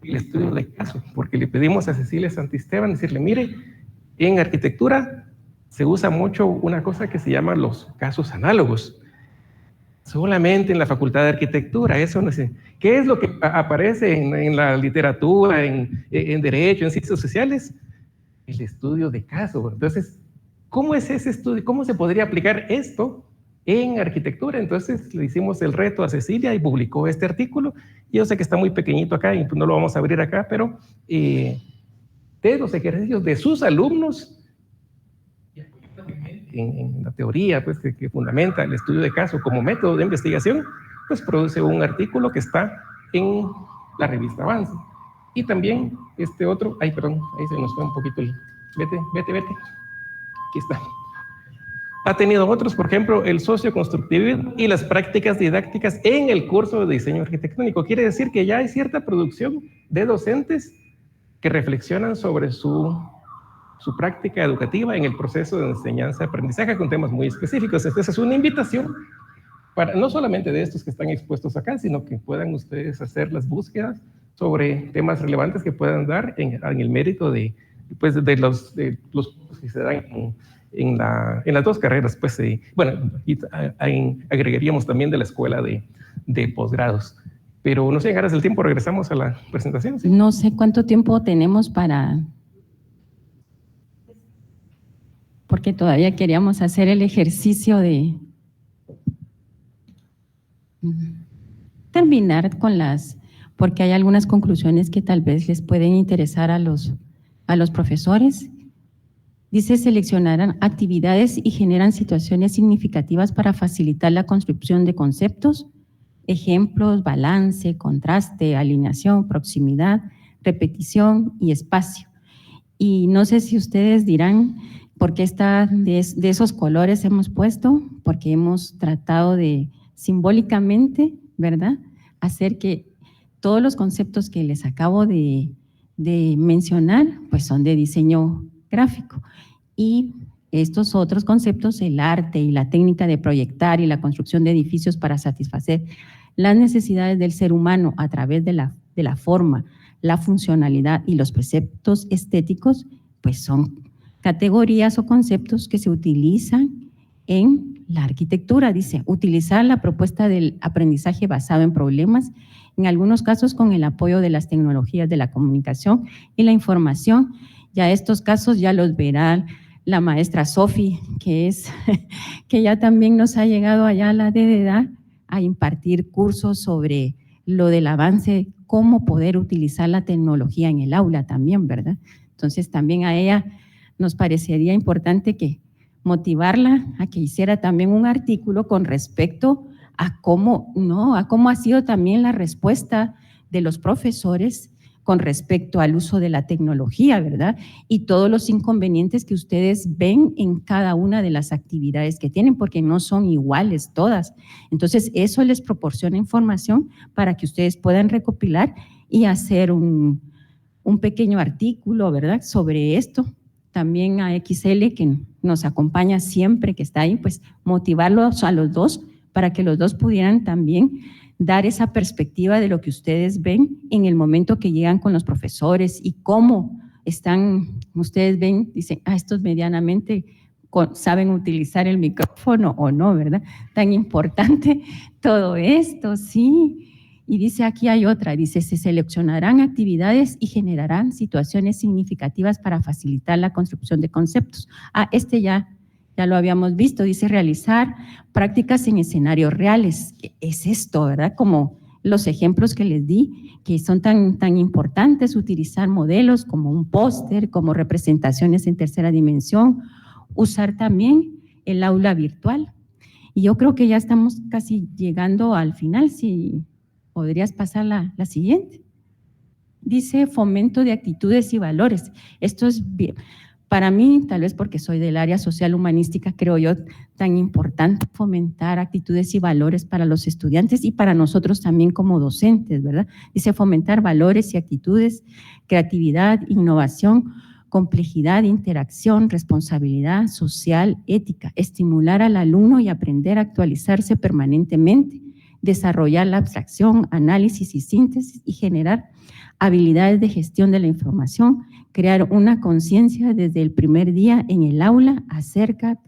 el estudio de caso, porque le pedimos a Cecilia Santisteban decirle, mire, en arquitectura se usa mucho una cosa que se llama los casos análogos. solamente en la Facultad de Arquitectura. Eso no sé. ¿Qué es lo que aparece en la literatura, en Derecho, en Ciencias Sociales? El estudio de caso. Entonces, ¿cómo es ese estudio? ¿Cómo se podría aplicar esto en arquitectura? Entonces le hicimos el reto a Cecilia y publicó este artículo. Yo sé que está muy pequeñito acá y no lo vamos a abrir acá, pero de los ejercicios de sus alumnos, en la teoría pues, que fundamenta el estudio de caso como método de investigación, pues produce un artículo que está en la revista Avance. Y también este otro, ay perdón, ahí se nos fue un poquito el, vete, aquí está. Ha tenido otros, por ejemplo, el socioconstructivismo y las prácticas didácticas en el curso de diseño arquitectónico. Quiere decir que ya hay cierta producción de docentes que reflexionan sobre su práctica educativa en el proceso de enseñanza-aprendizaje con temas muy específicos. Entonces es una invitación para no solamente de estos que están expuestos acá, sino que puedan ustedes hacer las búsquedas sobre temas relevantes que puedan dar en el mérito de los que se dan en las dos carreras. Pues, bueno, y agregaríamos también de la escuela de posgrados. Pero no sé, en aras del tiempo regresamos a la presentación. ¿Sí?
No sé cuánto tiempo tenemos para... Porque todavía queríamos hacer el ejercicio de terminar con porque hay algunas conclusiones que tal vez les pueden interesar a los profesores. Dice, seleccionarán actividades y generan situaciones significativas para facilitar la construcción de conceptos, ejemplos, balance, contraste, alineación, proximidad, repetición y espacio. Y no sé si ustedes dirán por qué de esos colores hemos puesto, porque hemos tratado de simbólicamente, ¿verdad?, hacer que todos los conceptos que les acabo de mencionar, pues son de diseño gráfico. Y estos otros conceptos, el arte y la técnica de proyectar y la construcción de edificios para satisfacer las necesidades del ser humano a través de la forma, la funcionalidad y los preceptos estéticos, pues son categorías o conceptos que se utilizan en la arquitectura. Dice, utilizar la propuesta del aprendizaje basado en problemas, en algunos casos con el apoyo de las tecnologías de la comunicación y la información. Ya estos casos ya los verá la maestra Sofi, que ya también nos ha llegado allá a la DDDA a impartir cursos sobre lo del avance, cómo poder utilizar la tecnología en el aula también, ¿verdad? Entonces también a ella nos parecería importante que motivarla a que hiciera también un artículo con respecto a cómo ha sido también la respuesta de los profesores con respecto al uso de la tecnología, ¿verdad? Y todos los inconvenientes que ustedes ven en cada una de las actividades que tienen, porque no son iguales todas. Entonces, eso les proporciona información para que ustedes puedan recopilar y hacer un pequeño artículo, ¿verdad?, sobre esto. También a XL, que nos acompaña siempre, que está ahí, pues motivarlos a los dos para que los dos pudieran también dar esa perspectiva de lo que ustedes ven en el momento que llegan con los profesores y cómo ustedes ven, dicen, estos medianamente saben utilizar el micrófono o no, ¿verdad? Tan importante todo esto, sí. Y dice, aquí hay otra, dice, se seleccionarán actividades y generarán situaciones significativas para facilitar la construcción de conceptos. Este ya lo habíamos visto, dice, realizar prácticas en escenarios reales. Es esto, ¿verdad? Como los ejemplos que les di, que son tan importantes, utilizar modelos como un póster, como representaciones en tercera dimensión, usar también el aula virtual. Y yo creo que ya estamos casi llegando al final, si podrías pasar la siguiente. Dice fomento de actitudes y valores. Esto es bien. Para mí, tal vez porque soy del área social humanística, creo yo tan importante fomentar actitudes y valores para los estudiantes y para nosotros también como docentes, ¿verdad? Dice fomentar valores y actitudes, creatividad, innovación, complejidad, interacción, responsabilidad social, ética, estimular al alumno y aprender a actualizarse permanentemente, desarrollar la abstracción, análisis y síntesis y generar habilidades de gestión de la información, crear una conciencia desde el primer día en el aula acerca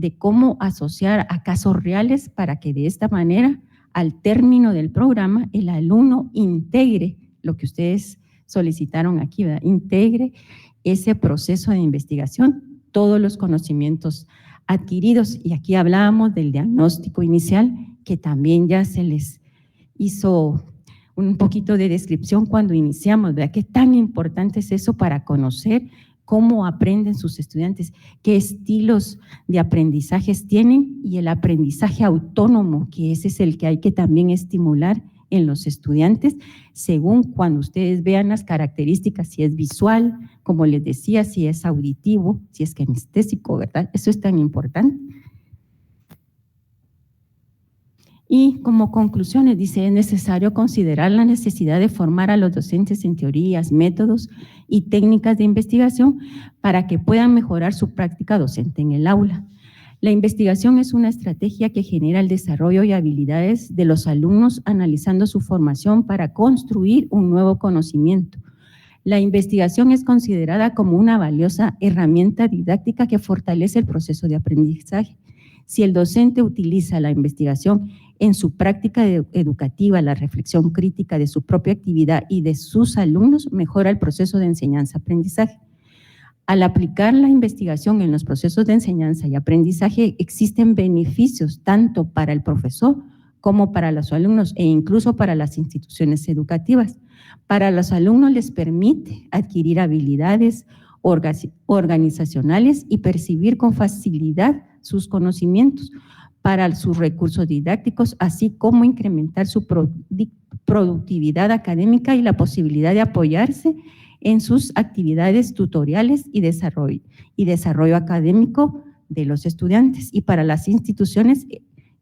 de cómo asociar a casos reales para que de esta manera, al término del programa, el alumno integre lo que ustedes solicitaron aquí, ¿verdad? Integre ese proceso de investigación, todos los conocimientos adquiridos. Y aquí hablábamos del diagnóstico inicial, que también ya se les hizo un poquito de descripción cuando iniciamos, ¿verdad? ¿Qué tan importante es eso para conocer cómo aprenden sus estudiantes, qué estilos de aprendizajes tienen y el aprendizaje autónomo, que ese es el que hay que también estimular en los estudiantes, según cuando ustedes vean las características, si es visual, como les decía, si es auditivo, si es kinestésico, ¿verdad? Eso es tan importante. Y como conclusiones, dice, es necesario considerar la necesidad de formar a los docentes en teorías, métodos y técnicas de investigación para que puedan mejorar su práctica docente en el aula. La investigación es una estrategia que genera el desarrollo y habilidades de los alumnos analizando su formación para construir un nuevo conocimiento. La investigación es considerada como una valiosa herramienta didáctica que fortalece el proceso de aprendizaje. Si el docente utiliza la investigación en su práctica educativa, la reflexión crítica de su propia actividad y de sus alumnos, mejora el proceso de enseñanza-aprendizaje. Al aplicar la investigación en los procesos de enseñanza y aprendizaje, existen beneficios tanto para el profesor como para los alumnos e incluso para las instituciones educativas. Para los alumnos les permite adquirir habilidades organizacionales y percibir con facilidad sus conocimientos para sus recursos didácticos, así como incrementar su productividad académica y la posibilidad de apoyarse en sus actividades tutoriales y desarrollo académico de los estudiantes. Y para las instituciones,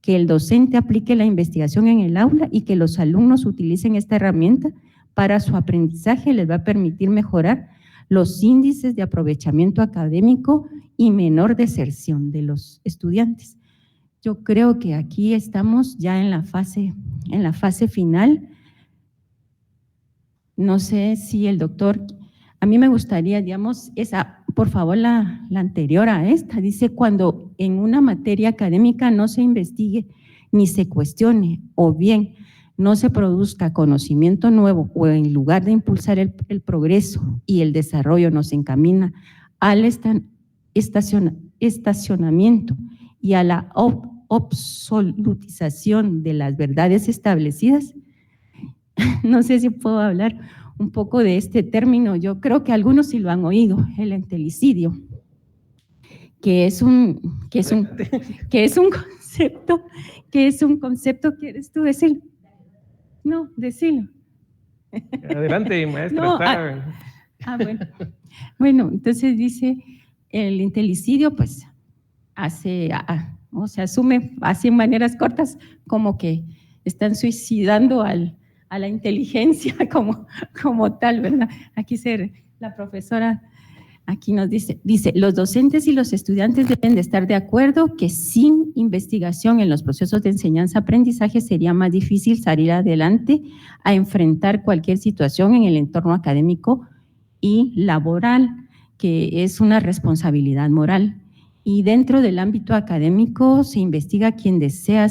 que el docente aplique la investigación en el aula y que los alumnos utilicen esta herramienta para su aprendizaje les va a permitir mejorar los índices de aprovechamiento académico y menor deserción de los estudiantes. Yo creo que aquí estamos ya en la fase final. No sé si el doctor, a mí me gustaría, digamos, por favor, la anterior a esta, dice cuando en una materia académica no se investigue ni se cuestione o bien no se produzca conocimiento nuevo o en lugar de impulsar el progreso y el desarrollo nos encamina al estacionamiento y a la absolutización de las verdades establecidas. No sé si puedo hablar un poco de este término, yo creo que algunos sí lo han oído, el entelicidio, que es un concepto, ¿quieres tú decirlo? No, decilo.
Adelante, maestra.
No, bueno, entonces dice, el entelicidio pues se asume así en maneras cortas como que están suicidando a la inteligencia como tal, ¿verdad? Aquí la profesora aquí nos dice, los docentes y los estudiantes deben de estar de acuerdo que sin investigación en los procesos de enseñanza-aprendizaje sería más difícil salir adelante a enfrentar cualquier situación en el entorno académico y laboral, que es una responsabilidad moral. Y dentro del ámbito académico se investiga quien desea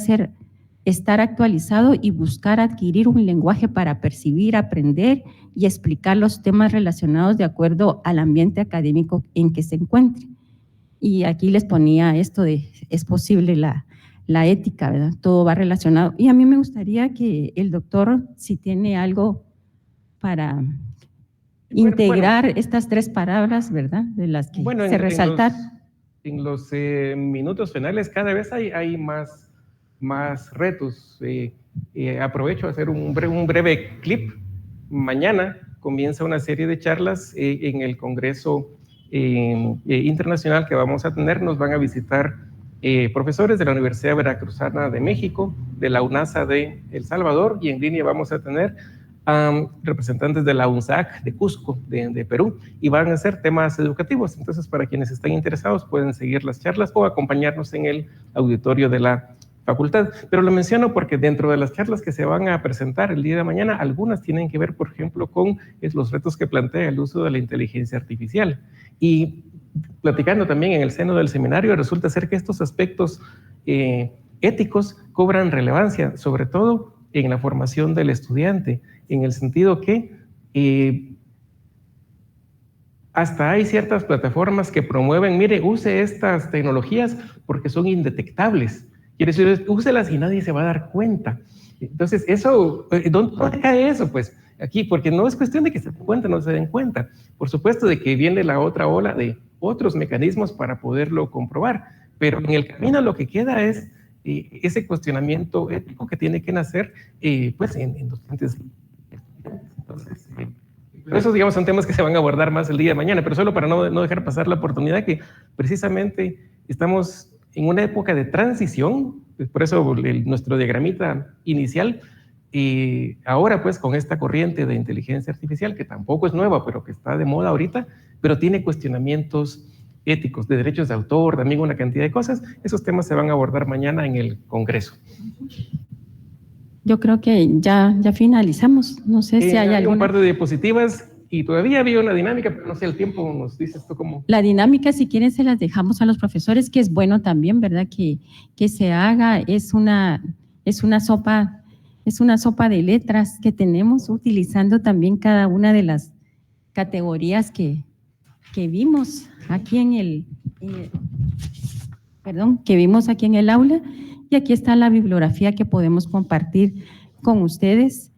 estar actualizado y buscar adquirir un lenguaje para percibir, aprender y explicar los temas relacionados de acuerdo al ambiente académico en que se encuentre. Y aquí les ponía esto de, es posible la ética, ¿verdad? Todo va relacionado. Y a mí me gustaría que el doctor, si tiene algo para integrar estas tres palabras, ¿verdad? De las que se resaltar.
En los minutos finales cada vez hay más retos. Aprovecho a hacer un breve clip. Mañana comienza una serie de charlas en el Congreso Internacional que vamos a tener. Nos van a visitar profesores de la Universidad Veracruzana de México, de la UNASA de El Salvador, y en línea vamos a tener representantes de la UNSAC de Cusco, de Perú, y van a ser temas educativos. Entonces, para quienes estén interesados, pueden seguir las charlas o acompañarnos en el auditorio de la facultad. Pero lo menciono porque dentro de las charlas que se van a presentar el día de mañana, algunas tienen que ver, por ejemplo, con los retos que plantea el uso de la inteligencia artificial. Y platicando también en el seno del seminario, resulta ser que estos aspectos éticos cobran relevancia, sobre todo en la formación del estudiante, en el sentido que hasta hay ciertas plataformas que promueven, mire, use estas tecnologías porque son indetectables. Quiere decir, úselas y nadie se va a dar cuenta. Entonces, eso, ¿dónde cae eso? Pues aquí, porque no es cuestión de que se den cuenta, no se den cuenta. Por supuesto de que viene la otra ola de otros mecanismos para poderlo comprobar, pero en el camino lo que queda es ese cuestionamiento ético que tiene que nacer pues en docentes. Entonces, esos, digamos, son temas que se van a abordar más el día de mañana, pero solo para no dejar pasar la oportunidad que precisamente estamos en una época de transición, por eso nuestro diagramita inicial, y ahora pues con esta corriente de inteligencia artificial, que tampoco es nueva, pero que está de moda ahorita, pero tiene cuestionamientos éticos, de derechos de autor, también una cantidad de cosas. Esos temas se van a abordar mañana en el Congreso.
Yo creo que ya finalizamos. No sé si hay alguna...
un par de diapositivas y todavía había una dinámica, pero no sé, el tiempo nos dice esto cómo...
La dinámica, si quieren, se las dejamos a los profesores, que es bueno también, ¿verdad? Que se haga. Es una sopa de letras que tenemos, utilizando también cada una de las categorías que vimos aquí que vimos aquí en el aula, y aquí está la bibliografía que podemos compartir con ustedes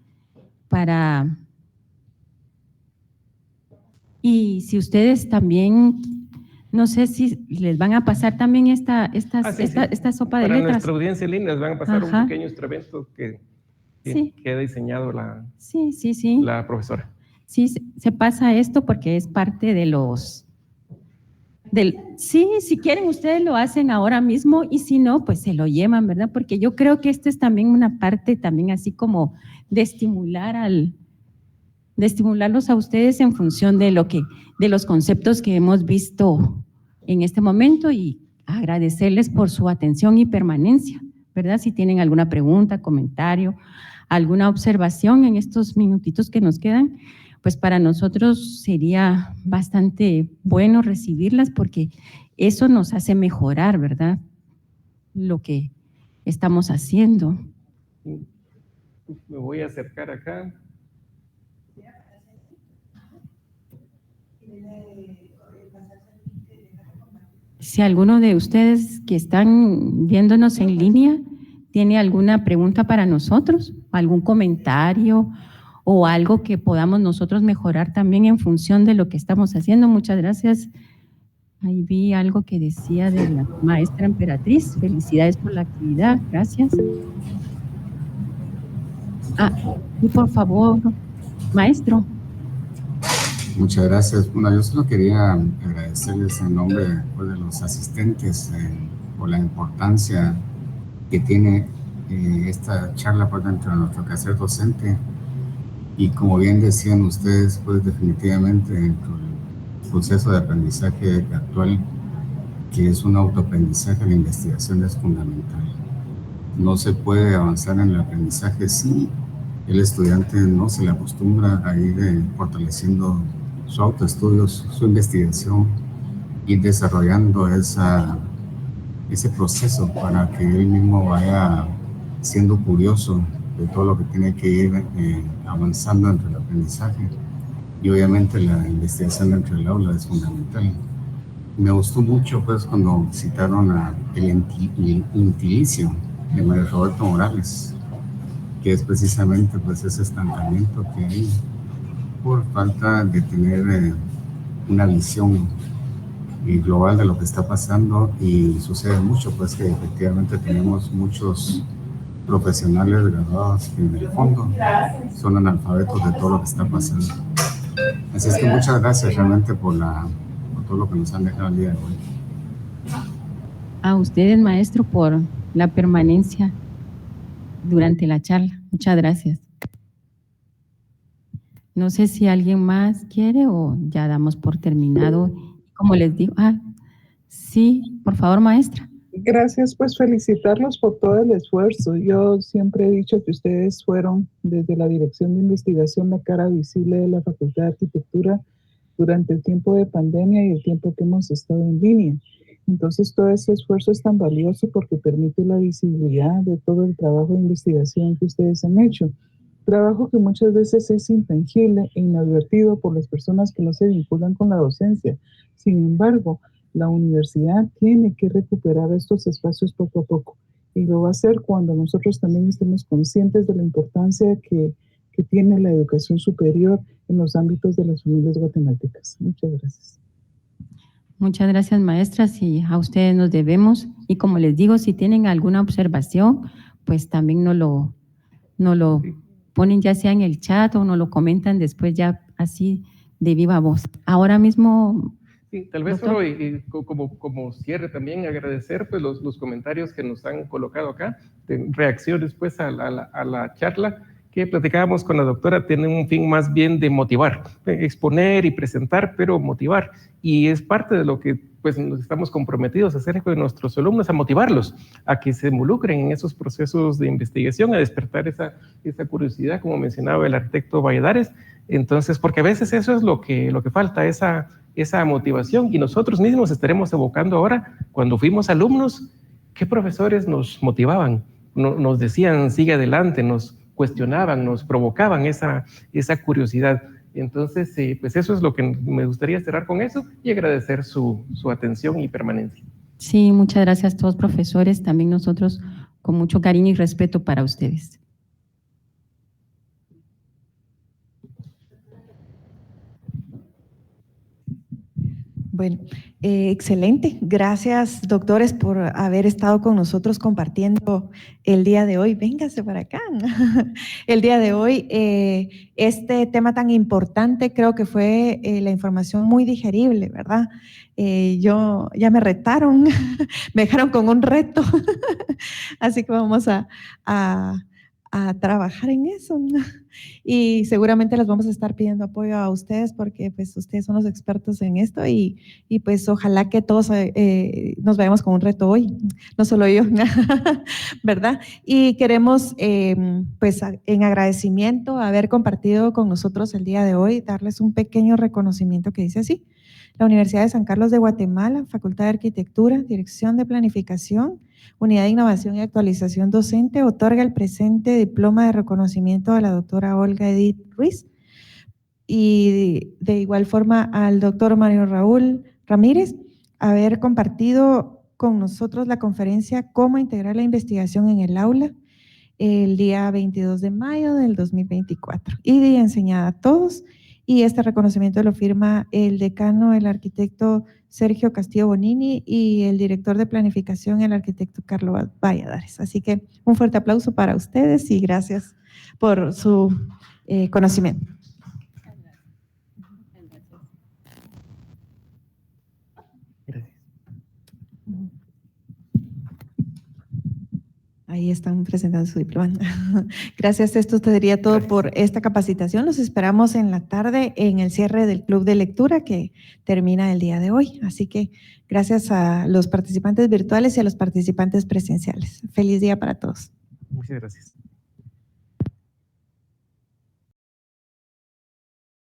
y si ustedes también, no sé si les van a pasar también esta sopa de letras.
Para nuestra audiencia en línea les van a pasar un pequeño instrumento que ha diseñado la profesora.
Sí, se pasa esto porque es parte de si quieren ustedes lo hacen ahora mismo, y si no, pues se lo llevan, ¿verdad? Porque yo creo que esto es también una parte también así como de estimularlos a ustedes en función de los conceptos que hemos visto en este momento, y agradecerles por su atención y permanencia, ¿verdad? Si tienen alguna pregunta, comentario, alguna observación en estos minutitos que nos quedan, pues para nosotros sería bastante bueno recibirlas, porque eso nos hace mejorar, ¿verdad? Lo que estamos haciendo.
Me voy a acercar acá.
Si alguno de ustedes que están viéndonos en línea tiene alguna pregunta para nosotros, algún comentario o algo que podamos nosotros mejorar también en función de lo que estamos haciendo. Muchas gracias. Ahí vi algo que decía de la maestra Emperatriz. Felicidades por la actividad. Gracias. Y por favor, maestro.
Muchas gracias. Bueno, yo solo quería agradecerles en nombre de los asistentes por la importancia que tiene esta charla dentro de nuestro quehacer docente. Y como bien decían ustedes, pues definitivamente dentro del proceso de aprendizaje actual, que es un autoaprendizaje, la investigación es fundamental. No se puede avanzar en el aprendizaje si el estudiante no se le acostumbra a ir fortaleciendo su autoestudio, su investigación, y desarrollando ese proceso para que él mismo vaya siendo curioso de todo lo que tiene que ir avanzando entre el aprendizaje. Y obviamente la investigación dentro del aula es fundamental. Me gustó mucho pues cuando citaron el intilicio de Mario Roberto Morales, que es precisamente pues ese estancamiento que hay por falta de tener una visión global de lo que está pasando. Y sucede mucho pues que efectivamente tenemos muchos profesionales graduados que en el fondo son analfabetos de todo lo que está pasando. Así es que muchas gracias realmente por todo lo que nos han dejado el día de hoy.
A ustedes, maestro, por la permanencia durante la charla. Muchas gracias. No sé si alguien más quiere o ya damos por terminado. Como les digo, sí, por favor, maestra.
Gracias, pues felicitarlos por todo el esfuerzo. Yo siempre he dicho que ustedes fueron desde la Dirección de Investigación la cara visible de la Facultad de Arquitectura durante el tiempo de pandemia y el tiempo que hemos estado en línea. Entonces, todo ese esfuerzo es tan valioso porque permite la visibilidad de todo el trabajo de investigación que ustedes han hecho. Trabajo que muchas veces es intangible e inadvertido por las personas que no se vinculan con la docencia. Sin embargo, la universidad tiene que recuperar estos espacios poco a poco y lo va a hacer cuando nosotros también estemos conscientes de la importancia que tiene la educación superior en los ámbitos de las familias guatemaltecas. Muchas gracias.
Muchas gracias, maestras, y a ustedes nos debemos. Y como les digo, si tienen alguna observación, pues también nos lo ponen ya sea en el chat o nos lo comentan después ya así de viva voz. Ahora mismo...
Sí, tal vez solo como cierre también agradecer pues los comentarios que nos han colocado acá, de reacciones pues a la charla que platicábamos con la doctora. Tiene un fin más bien de motivar, de exponer y presentar, pero motivar, y es parte de lo que pues nos estamos comprometidos a hacer con nuestros alumnos, a motivarlos a que se involucren en esos procesos de investigación, a despertar esa curiosidad, como mencionaba el arquitecto Valladares. Entonces, porque a veces eso es lo que falta, esa motivación, y nosotros mismos estaremos evocando ahora, cuando fuimos alumnos, qué profesores nos motivaban, nos decían sigue adelante, nos cuestionaban, nos provocaban esa curiosidad. Entonces, pues eso es lo que me gustaría cerrar con eso y agradecer su atención y permanencia.
Sí, muchas gracias a todos profesores, también nosotros con mucho cariño y respeto para ustedes.
Bueno, excelente. Gracias, doctores, por haber estado con nosotros compartiendo el día de hoy. Véngase para acá. El día de hoy, este tema tan importante, creo que fue la información muy digerible, ¿verdad? Ya me retaron, me dejaron con un reto, así que vamos a trabajar en eso. Y seguramente les vamos a estar pidiendo apoyo a ustedes porque pues ustedes son los expertos en esto y pues ojalá que todos nos vayamos con un reto hoy, no solo yo, ¿verdad? Y queremos pues en agradecimiento haber compartido con nosotros el día de hoy, darles un pequeño reconocimiento que dice así: la Universidad de San Carlos de Guatemala, Facultad de Arquitectura, Dirección de Planificación, Unidad de Innovación y Actualización Docente, otorga el presente diploma de reconocimiento a la doctora Olga Edith Ruiz, y de igual forma al doctor Mario Raúl Ramírez, haber compartido con nosotros la conferencia Cómo integrar la investigación en el aula, el día 22 de mayo del 2024, y de enseñada a todos. Y este reconocimiento lo firma el decano, el arquitecto Sergio Castillo Bonini, y el director de planificación, el arquitecto Carlos Valladares. Así que un fuerte aplauso para ustedes y gracias por su conocimiento.
Gracias.
Ahí están presentando su diploma. Gracias, esto sería todo por esta capacitación. Los esperamos en la tarde en el cierre del club de lectura que termina el día de hoy. Así que gracias a los participantes virtuales y a los participantes presenciales. Feliz día para todos.
Muchas gracias.